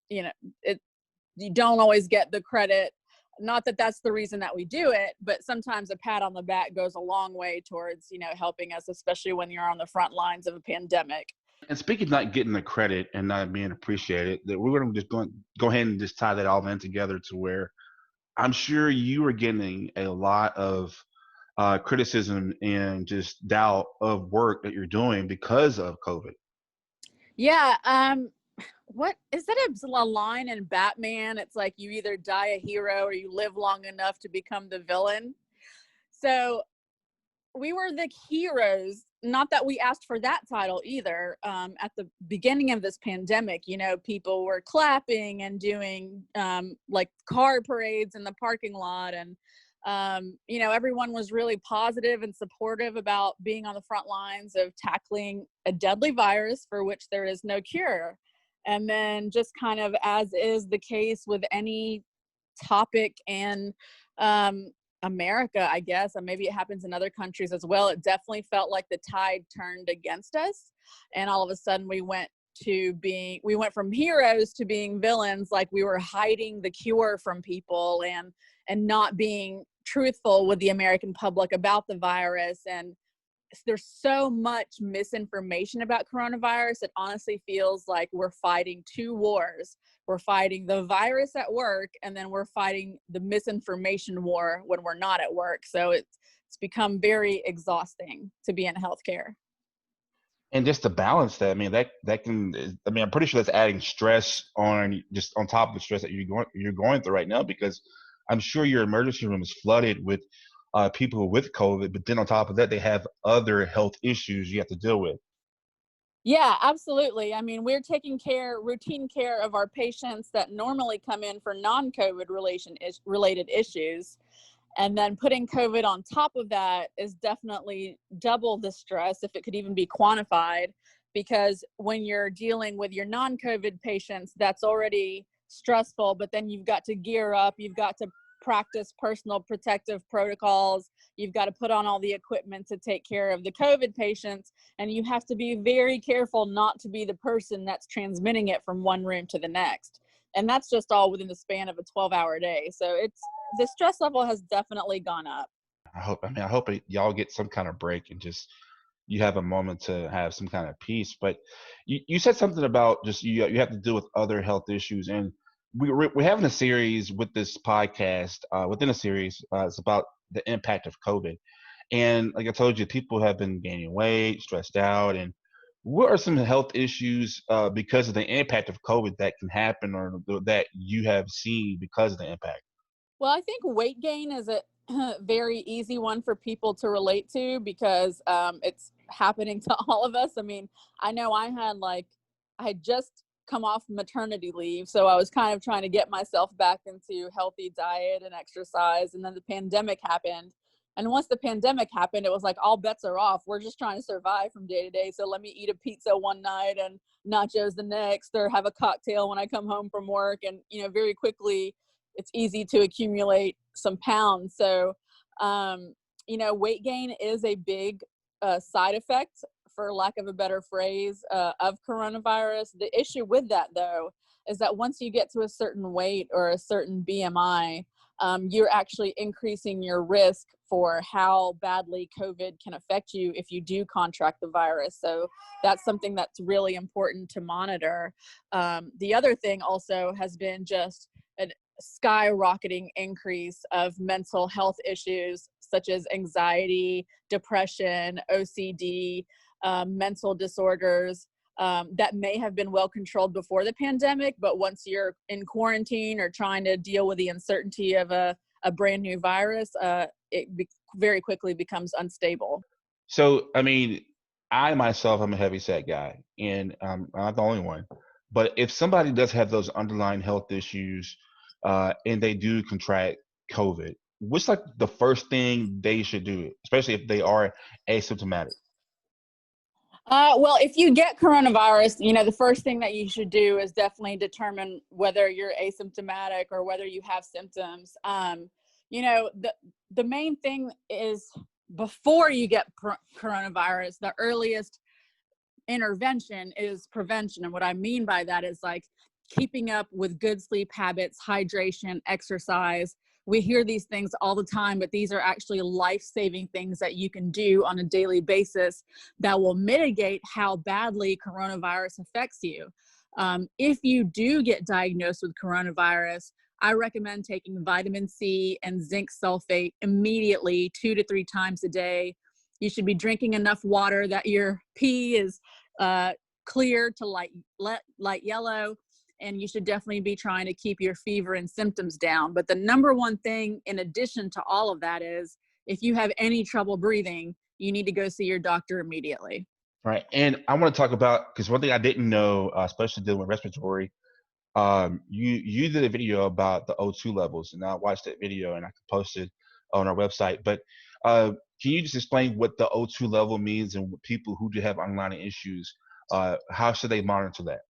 you don't always get the credit. Not that that's the reason that we do it, but sometimes a pat on the back goes a long way towards, helping us, especially when you're on the front lines of a pandemic. And speaking of not getting the credit and not being appreciated, that we're going to just go ahead and just tie that all in together to where I'm sure you are getting a lot of criticism and just doubt of work that you're doing because of COVID. Yeah. What is that a line in Batman? It's like you either die a hero or you live long enough to become the villain. So we were the heroes, not that we asked for that title either. At the beginning of this pandemic, people were clapping and doing like car parades in the parking lot. And, everyone was really positive and supportive about being on the front lines of tackling a deadly virus for which there is no cure. And then just kind of as is the case with any topic in America, I guess, and maybe it happens in other countries as well, it definitely felt like the tide turned against us. And all of a sudden we went from heroes to being villains, like we were hiding the cure from people and not being truthful with the American public about the virus. And there's so much misinformation about coronavirus. It honestly feels like we're fighting two wars. We're fighting the virus at work, and then we're fighting the misinformation war when we're not at work. So it's become very exhausting to be in healthcare. And just to balance that, I'm pretty sure that's adding stress on top of the stress that you're going through right now, because I'm sure your emergency room is flooded with people with COVID, but then on top of that, they have other health issues you have to deal with. Yeah, absolutely. I mean, we're taking routine care of our patients that normally come in for non-COVID related issues. And then putting COVID on top of that is definitely double the stress, if it could even be quantified, because when you're dealing with your non-COVID patients, that's already stressful, but then you've got to gear up, you've got to practice personal protective protocols, you've got to put on all the equipment to take care of the COVID patients, and you have to be very careful not to be the person that's transmitting it from one room to the next. And that's just all within the span of a 12-hour day. So the stress level has definitely gone up. I hope y'all get some kind of break and just you have a moment to have some kind of peace. But you said something about just you have to deal with other health issues, and we're having a series with this podcast. Within a series, it's about the impact of COVID. And like I told you, people have been gaining weight, stressed out, and what are some health issues because of the impact of COVID that can happen or that you have seen because of the impact? Well, I think weight gain is a very easy one for people to relate to because it's happening to all of us. I mean, I know I had just come off maternity leave, so I was kind of trying to get myself back into healthy diet and exercise, and then the pandemic happened. And once the pandemic happened, it was like all bets are off. We're just trying to survive from day to day. So let me eat a pizza one night and nachos the next, or have a cocktail when I come home from work. And, very quickly, it's easy to accumulate some pounds. So, weight gain is a big side effect for lack of a better phrase, of coronavirus. The issue with that, though, is that once you get to a certain weight or a certain BMI, you're actually increasing your risk for how badly COVID can affect you if you do contract the virus. So that's something that's really important to monitor. The other thing also has been just a skyrocketing increase of mental health issues such as anxiety, depression, OCD, mental disorders. That may have been well controlled before the pandemic, but once you're in quarantine or trying to deal with the uncertainty of a brand new virus, very quickly becomes unstable. So, I mean, I myself, I'm a heavy set guy, and I'm not the only one. But if somebody does have those underlying health issues, and they do contract COVID, what's like the first thing they should do, especially if they are asymptomatic? Well, if you get coronavirus, the first thing that you should do is definitely determine whether you're asymptomatic or whether you have symptoms. The main thing is before you get coronavirus, the earliest intervention is prevention. And what I mean by that is like keeping up with good sleep habits, hydration, exercise. We hear these things all the time, but these are actually life-saving things that you can do on a daily basis that will mitigate how badly coronavirus affects you. If you do get diagnosed with coronavirus, I recommend taking vitamin C and zinc sulfate immediately 2 to 3 times a day. You should be drinking enough water that your pee is clear to light yellow. And you should definitely be trying to keep your fever and symptoms down. But the number one thing, in addition to all of that, is if you have any trouble breathing, you need to go see your doctor immediately. Right. And I want to talk about, because one thing I didn't know, especially dealing with respiratory, you did a video about the O2 levels, and I watched that video and I can post it on our website. But can you just explain what the O2 level means, and people who do have underlying issues, how should they monitor that?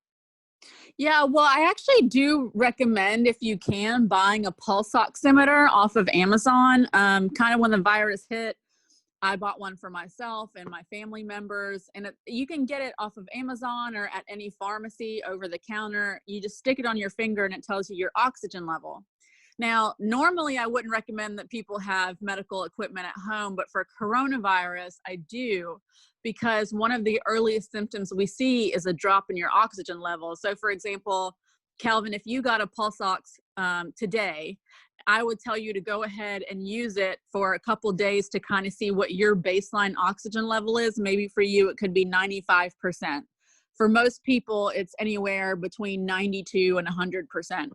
Yeah, well, I actually do recommend, if you can, buying a pulse oximeter off of Amazon. Kind of when the virus hit, I bought one for myself and my family members, and you can get it off of Amazon or at any pharmacy over the counter. You just stick it on your finger and it tells you your oxygen level. Now, normally I wouldn't recommend that people have medical equipment at home, but for coronavirus, I do, because one of the earliest symptoms we see is a drop in your oxygen level. So for example, Calvin, if you got a pulse ox today, I would tell you to go ahead and use it for a couple days to kind of see what your baseline oxygen level is. Maybe for you, it could be 95%. For most people, it's anywhere between 92 and 100%.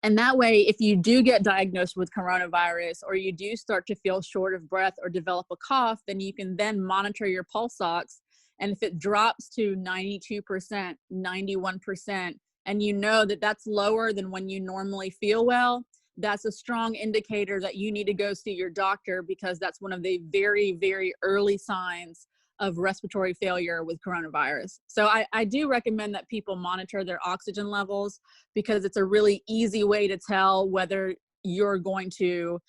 And that way, if you do get diagnosed with coronavirus, or you do start to feel short of breath or develop a cough, then you can then monitor your pulse ox. And if it drops to 92%, 91%, and you know that that's lower than when you normally feel well, that's a strong indicator that you need to go see your doctor, because that's one of the very, very early signs of respiratory failure with coronavirus. So I do recommend that people monitor their oxygen levels, because it's a really easy way to tell whether you're going to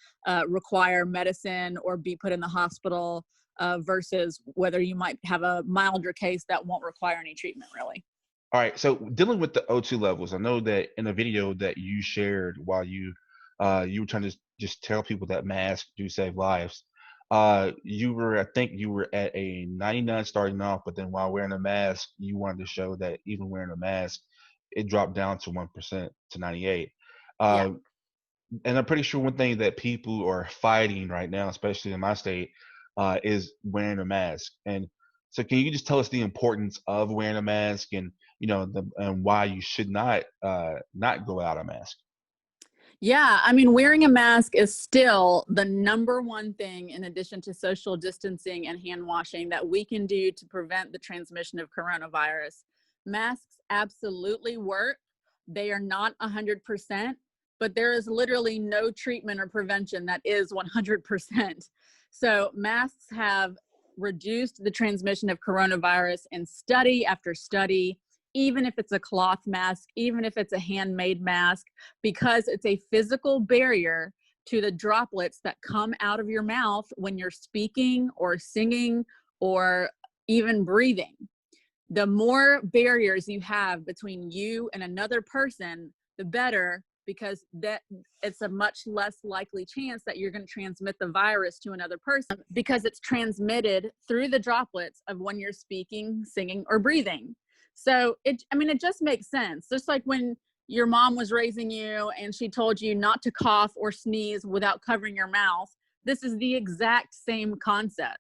require medicine or be put in the hospital versus whether you might have a milder case that won't require any treatment, really. All right. So dealing with the O2 levels, I know that in a video that you shared while you were trying to just tell people that masks do save lives. I think you were at a 99 starting off, but then while wearing a mask, you wanted to show that even wearing a mask, it dropped down to 1% to 98. Yeah. And I'm pretty sure one thing that people are fighting right now, especially in my state, is wearing a mask. And so, can you just tell us the importance of wearing a mask, and and why you should not go without a mask? Yeah, I mean, wearing a mask is still the number one thing, in addition to social distancing and hand washing, that we can do to prevent the transmission of coronavirus. Masks absolutely work. They are not 100%, but there is literally no treatment or prevention that is 100%. So masks have reduced the transmission of coronavirus in study after study, even if it's a cloth mask, even if it's a handmade mask, because it's a physical barrier to the droplets that come out of your mouth when you're speaking or singing or even breathing. The more barriers you have between you and another person, the better, because that it's a much less likely chance that you're going to transmit the virus to another person, because it's transmitted through the droplets of when you're speaking, singing, or breathing. So it just makes sense. Just like when your mom was raising you and she told you not to cough or sneeze without covering your mouth, this is the exact same concept.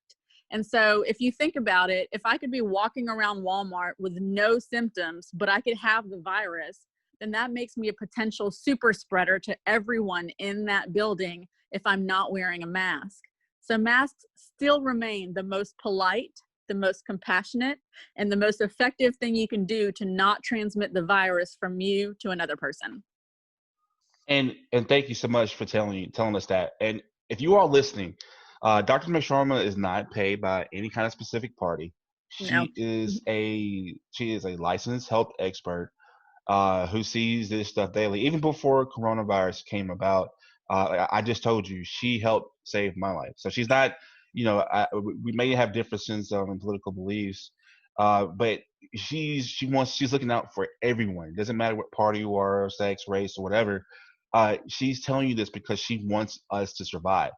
And so if you think about it, if I could be walking around Walmart with no symptoms, but I could have the virus, then that makes me a potential super spreader to everyone in that building if I'm not wearing a mask. So masks still remain the most polite, the most compassionate, and the most effective thing you can do to not transmit the virus from you to another person. And thank you so much for telling us that. And if you are listening, Dr. McSharma is not paid by any kind of specific party. No. She is a licensed health expert who sees this stuff daily. Even before coronavirus came about, I just told you, she helped save my life. So she's not, we may have differences in political beliefs, but she's looking out for everyone. It doesn't matter what party you are, sex, race, or whatever. She's telling you this because she wants us to survive.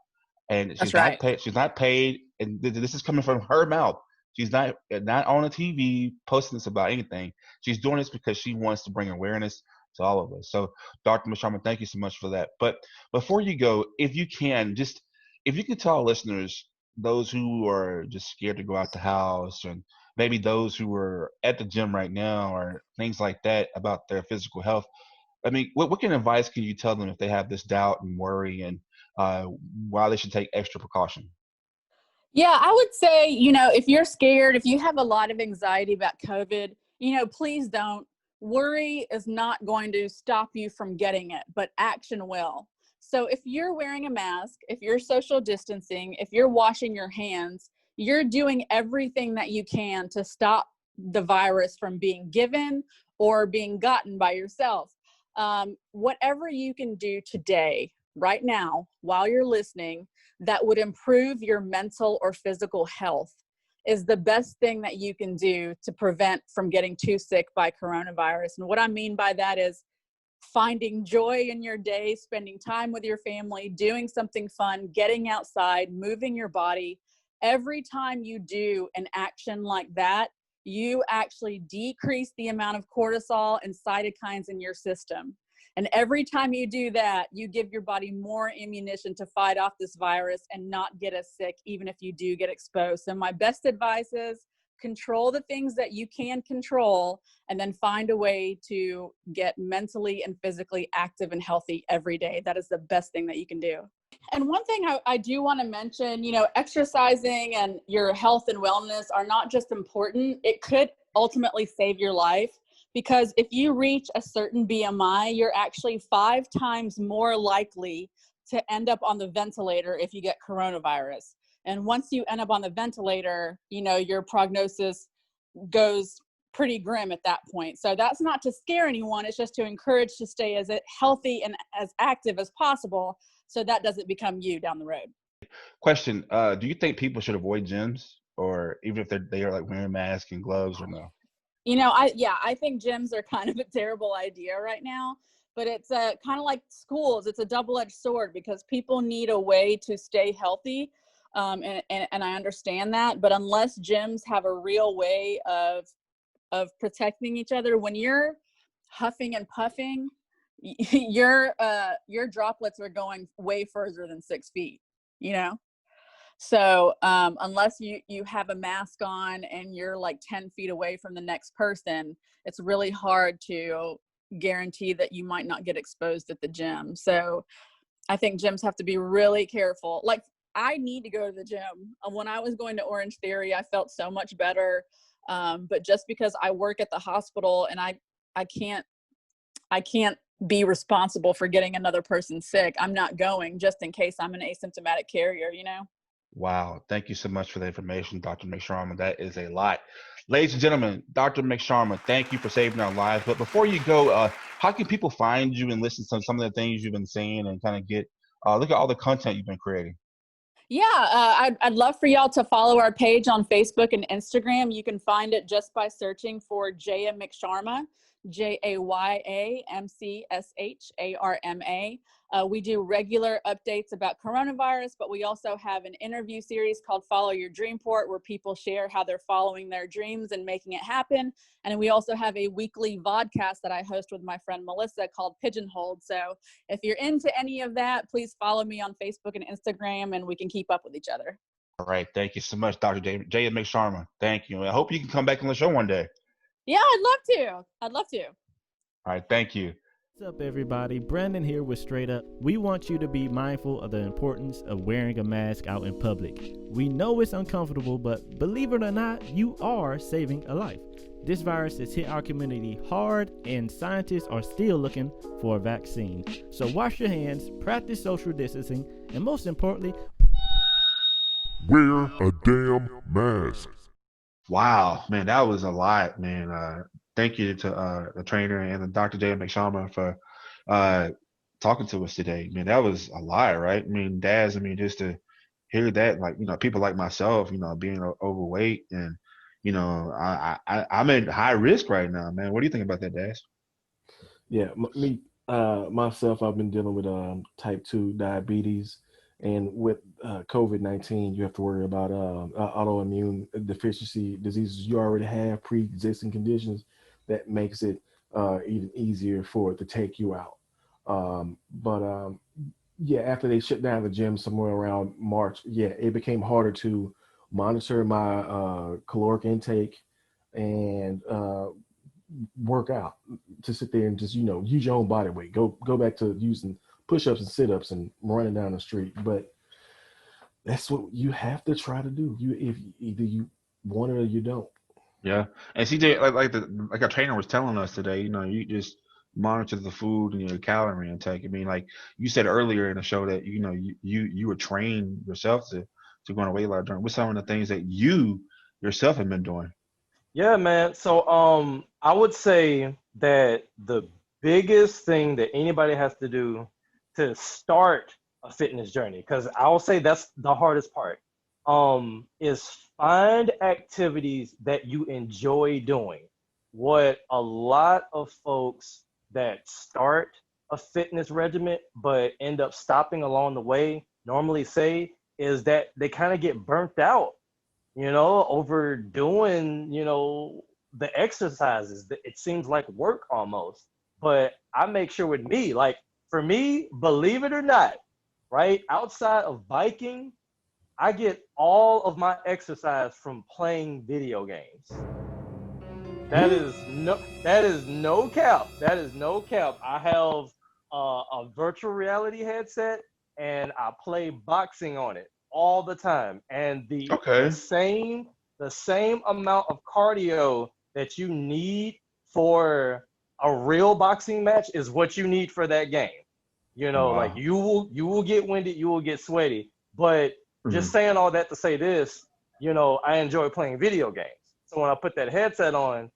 And That's right. She's not paid, and this is coming from her mouth. She's not on a TV posting this about anything. She's doing this because she wants to bring awareness to all of us. So, Dr. McSharma, thank you so much for that. But before you go, if you could tell our listeners, those who are just scared to go out the house, and maybe those who are at the gym right now, or things like that about their physical health. I mean, what kind of advice can you tell them if they have this doubt and worry, and why they should take extra precaution? Yeah, I would say, if you're scared, if you have a lot of anxiety about COVID, please don't. Worry is not going to stop you from getting it, but action will. So if you're wearing a mask, if you're social distancing, if you're washing your hands, you're doing everything that you can to stop the virus from being given or being gotten by yourself. Whatever you can do today, right now, while you're listening, that would improve your mental or physical health is the best thing that you can do to prevent from getting too sick by coronavirus. And what I mean by that is finding joy in your day, spending time with your family, doing something fun, getting outside, moving your body. Every time you do an action like that, you actually decrease the amount of cortisol and cytokines in your system. And every time you do that, you give your body more ammunition to fight off this virus and not get as sick, even if you do get exposed. So my best advice is control the things that you can control, and then find a way to get mentally and physically active and healthy every day. That is the best thing that you can do. And one thing I do want to mention, exercising and your health and wellness are not just important. It could ultimately save your life. Because if you reach a certain BMI, you're actually 5 times more likely to end up on the ventilator if you get coronavirus. And once you end up on the ventilator, your prognosis goes pretty grim at that point. So that's not to scare anyone. It's just to encourage to stay as healthy and as active as possible, so that doesn't become you down the road. Question: do you think people should avoid gyms, or even if they are like wearing masks and gloves, or no? I think gyms are kind of a terrible idea right now, but it's kind of like schools. It's a double-edged sword because people need a way to stay healthy. And I understand that, but unless gyms have a real way of protecting each other, when you're huffing and puffing, your droplets are going way further than 6 feet, So unless you have a mask on and you're like 10 feet away from the next person, it's really hard to guarantee that you might not get exposed at the gym. So I think gyms have to be really careful. Like, I need to go to the gym. When I was going to Orange Theory, I felt so much better. But just because I work at the hospital and I can't be responsible for getting another person sick, I'm not going just in case I'm an asymptomatic carrier, Wow. Thank you so much for the information, Dr. McSharma. That is a lot. Ladies and gentlemen, Dr. McSharma, thank you for saving our lives. But before you go, how can people find you and listen to some of the things you've been saying and kind of get look at all the content you've been creating? Yeah, I'd love for y'all to follow our page on Facebook and Instagram. You can find it just by searching for Jaya McSharma, JayamCsharma. We do regular updates about coronavirus, but we also have an interview series called Follow Your Dreamport, where people share how they're following their dreams and making it happen. And we also have a weekly vodcast that I host with my friend Melissa called Pigeonholed. So if you're into any of that, please follow me on Facebook and Instagram, and we can keep up with each other. All right. Thank you so much, Dr. Jaya McSharma. Thank you. I hope you can come back on the show one day. Yeah, I'd love to. I'd love to. All right. Thank you. What's up, everybody? Brandon here with Straight Up. We want you to be mindful of the importance of wearing a mask out in public. We know it's uncomfortable, but believe it or not, you are saving a life. This virus has hit our community hard, and scientists are still looking for a vaccine. So wash your hands, practice social distancing, and most importantly, wear a damn mask. Wow, man, that was a lot, man. Thank you to the trainer and the Dr. Jaya McSharma for talking to us today. Man, that was a lot, right? I mean, Daz, just to hear that, like, people like myself, being overweight and, I'm at high risk right now, man. What do you think about that, Daz? Yeah, myself, I've been dealing with type 2 diabetes. And with COVID-19, you have to worry about autoimmune deficiency diseases. You already have pre-existing conditions that makes it even easier for it to take you out. Yeah, after they shut down the gym somewhere around March, yeah, it became harder to monitor my caloric intake and work out, to sit there and just, use your own body weight. Go back to using push-ups and sit-ups and running down the street. But that's what you have to try to do. If either you want it or you don't. Yeah, and CJ, like our trainer was telling us today, you just monitor the food and your calorie intake. Like you said earlier in the show that you were trained yourself to go on a weight loss journey. What's some of the things that you yourself have been doing? Yeah, man. So I would say that the biggest thing that anybody has to do to start a fitness journey, because I will say that's the hardest part, is find activities that you enjoy doing. What a lot of folks that start a fitness regimen but end up stopping along the way normally say is that they kind of get burnt out, overdoing, the exercises. It seems like work almost. But I make sure with me, like for me, believe it or not, right, outside of biking, I get all of my exercise from playing video games. That is no cap. That is no cap. I have a virtual reality headset and I play boxing on it all the time. And the same amount of cardio that you need for a real boxing match is what you need for that game. Wow. Like you will get winded, you will get sweaty. But just saying all that to say this, I enjoy playing video games. So when I put that headset on,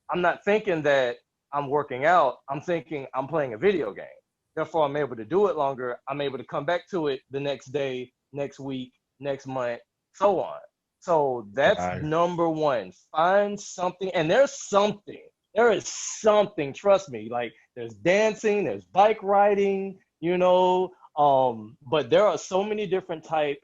I'm not thinking that I'm working out. I'm thinking I'm playing a video game. Therefore, I'm able to do it longer. I'm able to come back to it the next day, next week, next month, so on. So that's number one. Find something, and there is something, trust me. Like there's dancing, there's bike riding, but there are so many different type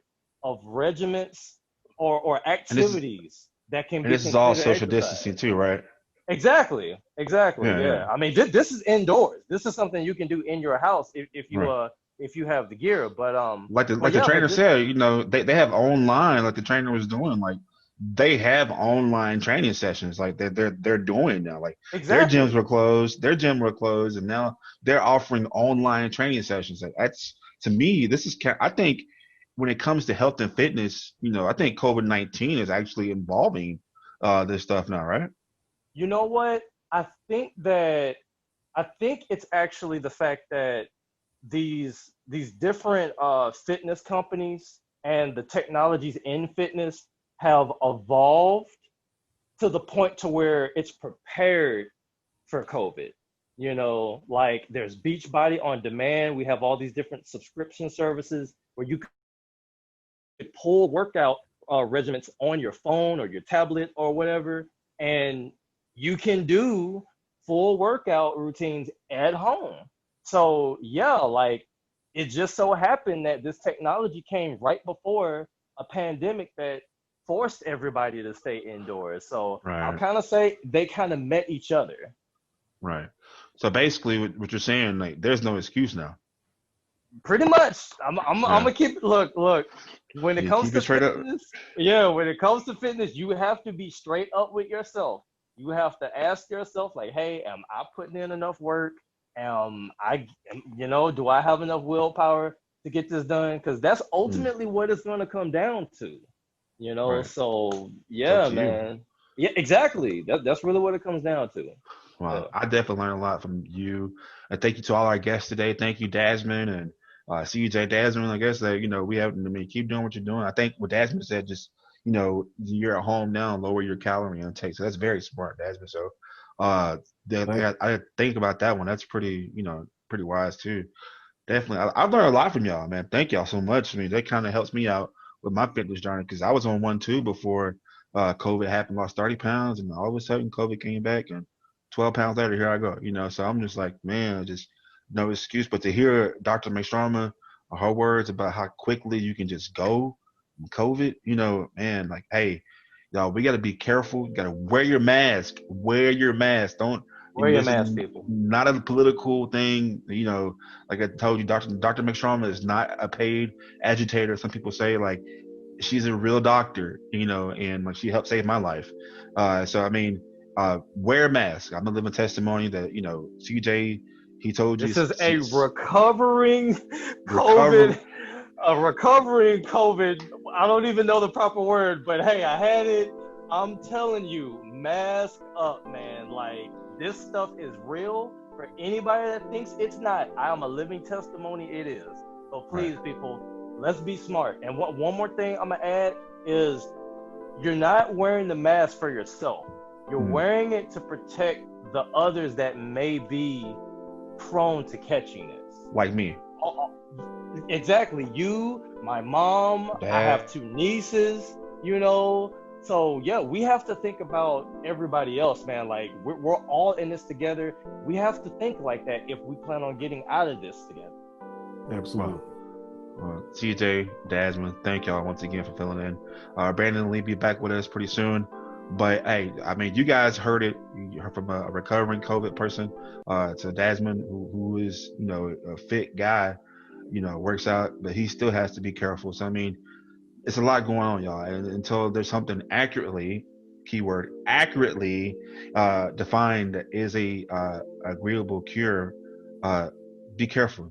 of regiments or activities that can be. And this is all social distancing too, right? Exactly. Yeah. I mean, this is indoors. This is something you can do in your house if you have the gear. But the trainer said, they have online, like the trainer was doing, like they have online training sessions, like they're doing now. Like their gyms were closed, and now they're offering online training sessions. Like that's, to me, I think when it comes to health and fitness, I think COVID-19 is actually involving this stuff now, right? You know what? I think it's actually the fact that these different fitness companies and the technologies in fitness have evolved to the point to where it's prepared for COVID. Like there's Beachbody on demand. We have all these different subscription services where you could pull workout regimens on your phone or your tablet or whatever, and you can do full workout routines at home. So yeah, like it just so happened that this technology came right before a pandemic that forced everybody to stay indoors. So I'll Right. kind of say they kind of met each other. Right. So basically, what you're saying, like, there's no excuse now. Pretty much. I'm Yeah. gonna keep look. When it You comes keep to it straight up. fitness, yeah, when it comes to fitness, you have to be straight up with yourself. You have to ask yourself, like, hey, am I putting in enough work? Do I have enough willpower to get this done? Because that's ultimately what it's gonna come down to. Right. So It's up yeah, to you. man. Yeah, exactly. That's really what it comes down to. Wow. Yeah. I definitely learned a lot from you. And thank you to all our guests today. Thank you, Desmond and CJ. Desmond, I guess that, we have, keep doing what you're doing. I think what Desmond said, just, you're at home now, lower your calorie intake. So that's very smart, Desmond. So I think about that one. That's pretty, pretty wise too. Definitely. I've learned a lot from y'all, man. Thank y'all so much. I mean, that kind of helps me out with my fitness journey because I was on one too before COVID happened, lost 30 pounds, and all of a sudden COVID came back, and 12 pounds later, here I go. So I'm just like, man, just no excuse. But to hear Dr. McSharma, her words about how quickly you can just go from COVID, man, like, hey, y'all, we got to be careful. You got to wear your mask. Wear your mask. Don't. Wear your This is mask, people. not a political thing, like I told you, Dr. McSharma is not a paid agitator. Some people say, like, she's a real doctor, and like she helped save my life. So I mean, wear a mask. I'm a living testimony that CJ, he told you This is a recovering COVID. A recovering COVID. I don't even know the proper word, but hey, I had it. I'm telling you, mask up, man. Like, this stuff is real. For anybody that thinks it's not, I am a living testimony it is. So please, people, let's be smart. And one more thing I'm gonna add is you're not wearing the mask for yourself. You're wearing it to protect the others that may be prone to catching this. Like me. Exactly. You, my mom, Dad. I have 2 nieces, So yeah, we have to think about everybody else, man. Like we're all in this together. We have to think like that if we plan on getting out of this together. Absolutely. CJ, Desmond, thank y'all once again for filling in. Brandon Lee be back with us pretty soon. But hey, I mean, you guys heard it. You heard from a recovering COVID person to Desmond, who is, a fit guy, works out, but he still has to be careful. So I mean, it's a lot going on, y'all. And until there's something accurately, keyword accurately defined that is a agreeable cure, be careful.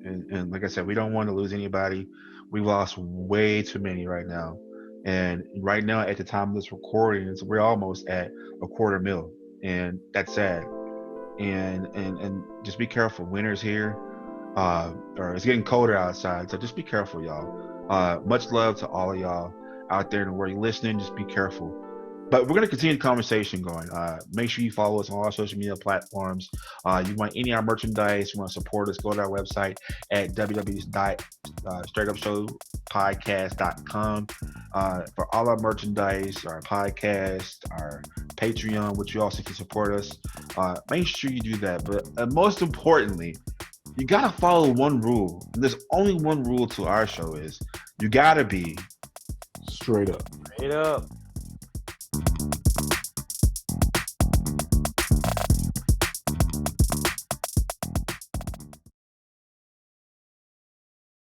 And like I said, we don't want to lose anybody. We've lost way too many right now. And right now, at the time of this recording, we're almost at 250,000, and that's sad. And just be careful. Winter's here, or it's getting colder outside, so just be careful, y'all. Much love to all of y'all out there in the world. You're listening, just be careful. But we're going to continue the conversation going. Make sure you follow us on all our social media platforms. You want any of our merchandise, you want to support us, go to our website at www.straightupshowpodcast.com for all our merchandise, our podcast, our Patreon, which you also can support us. Make sure you do that. But most importantly, you got to follow one rule. And there's only one rule to our show is you got to be straight up. Straight up.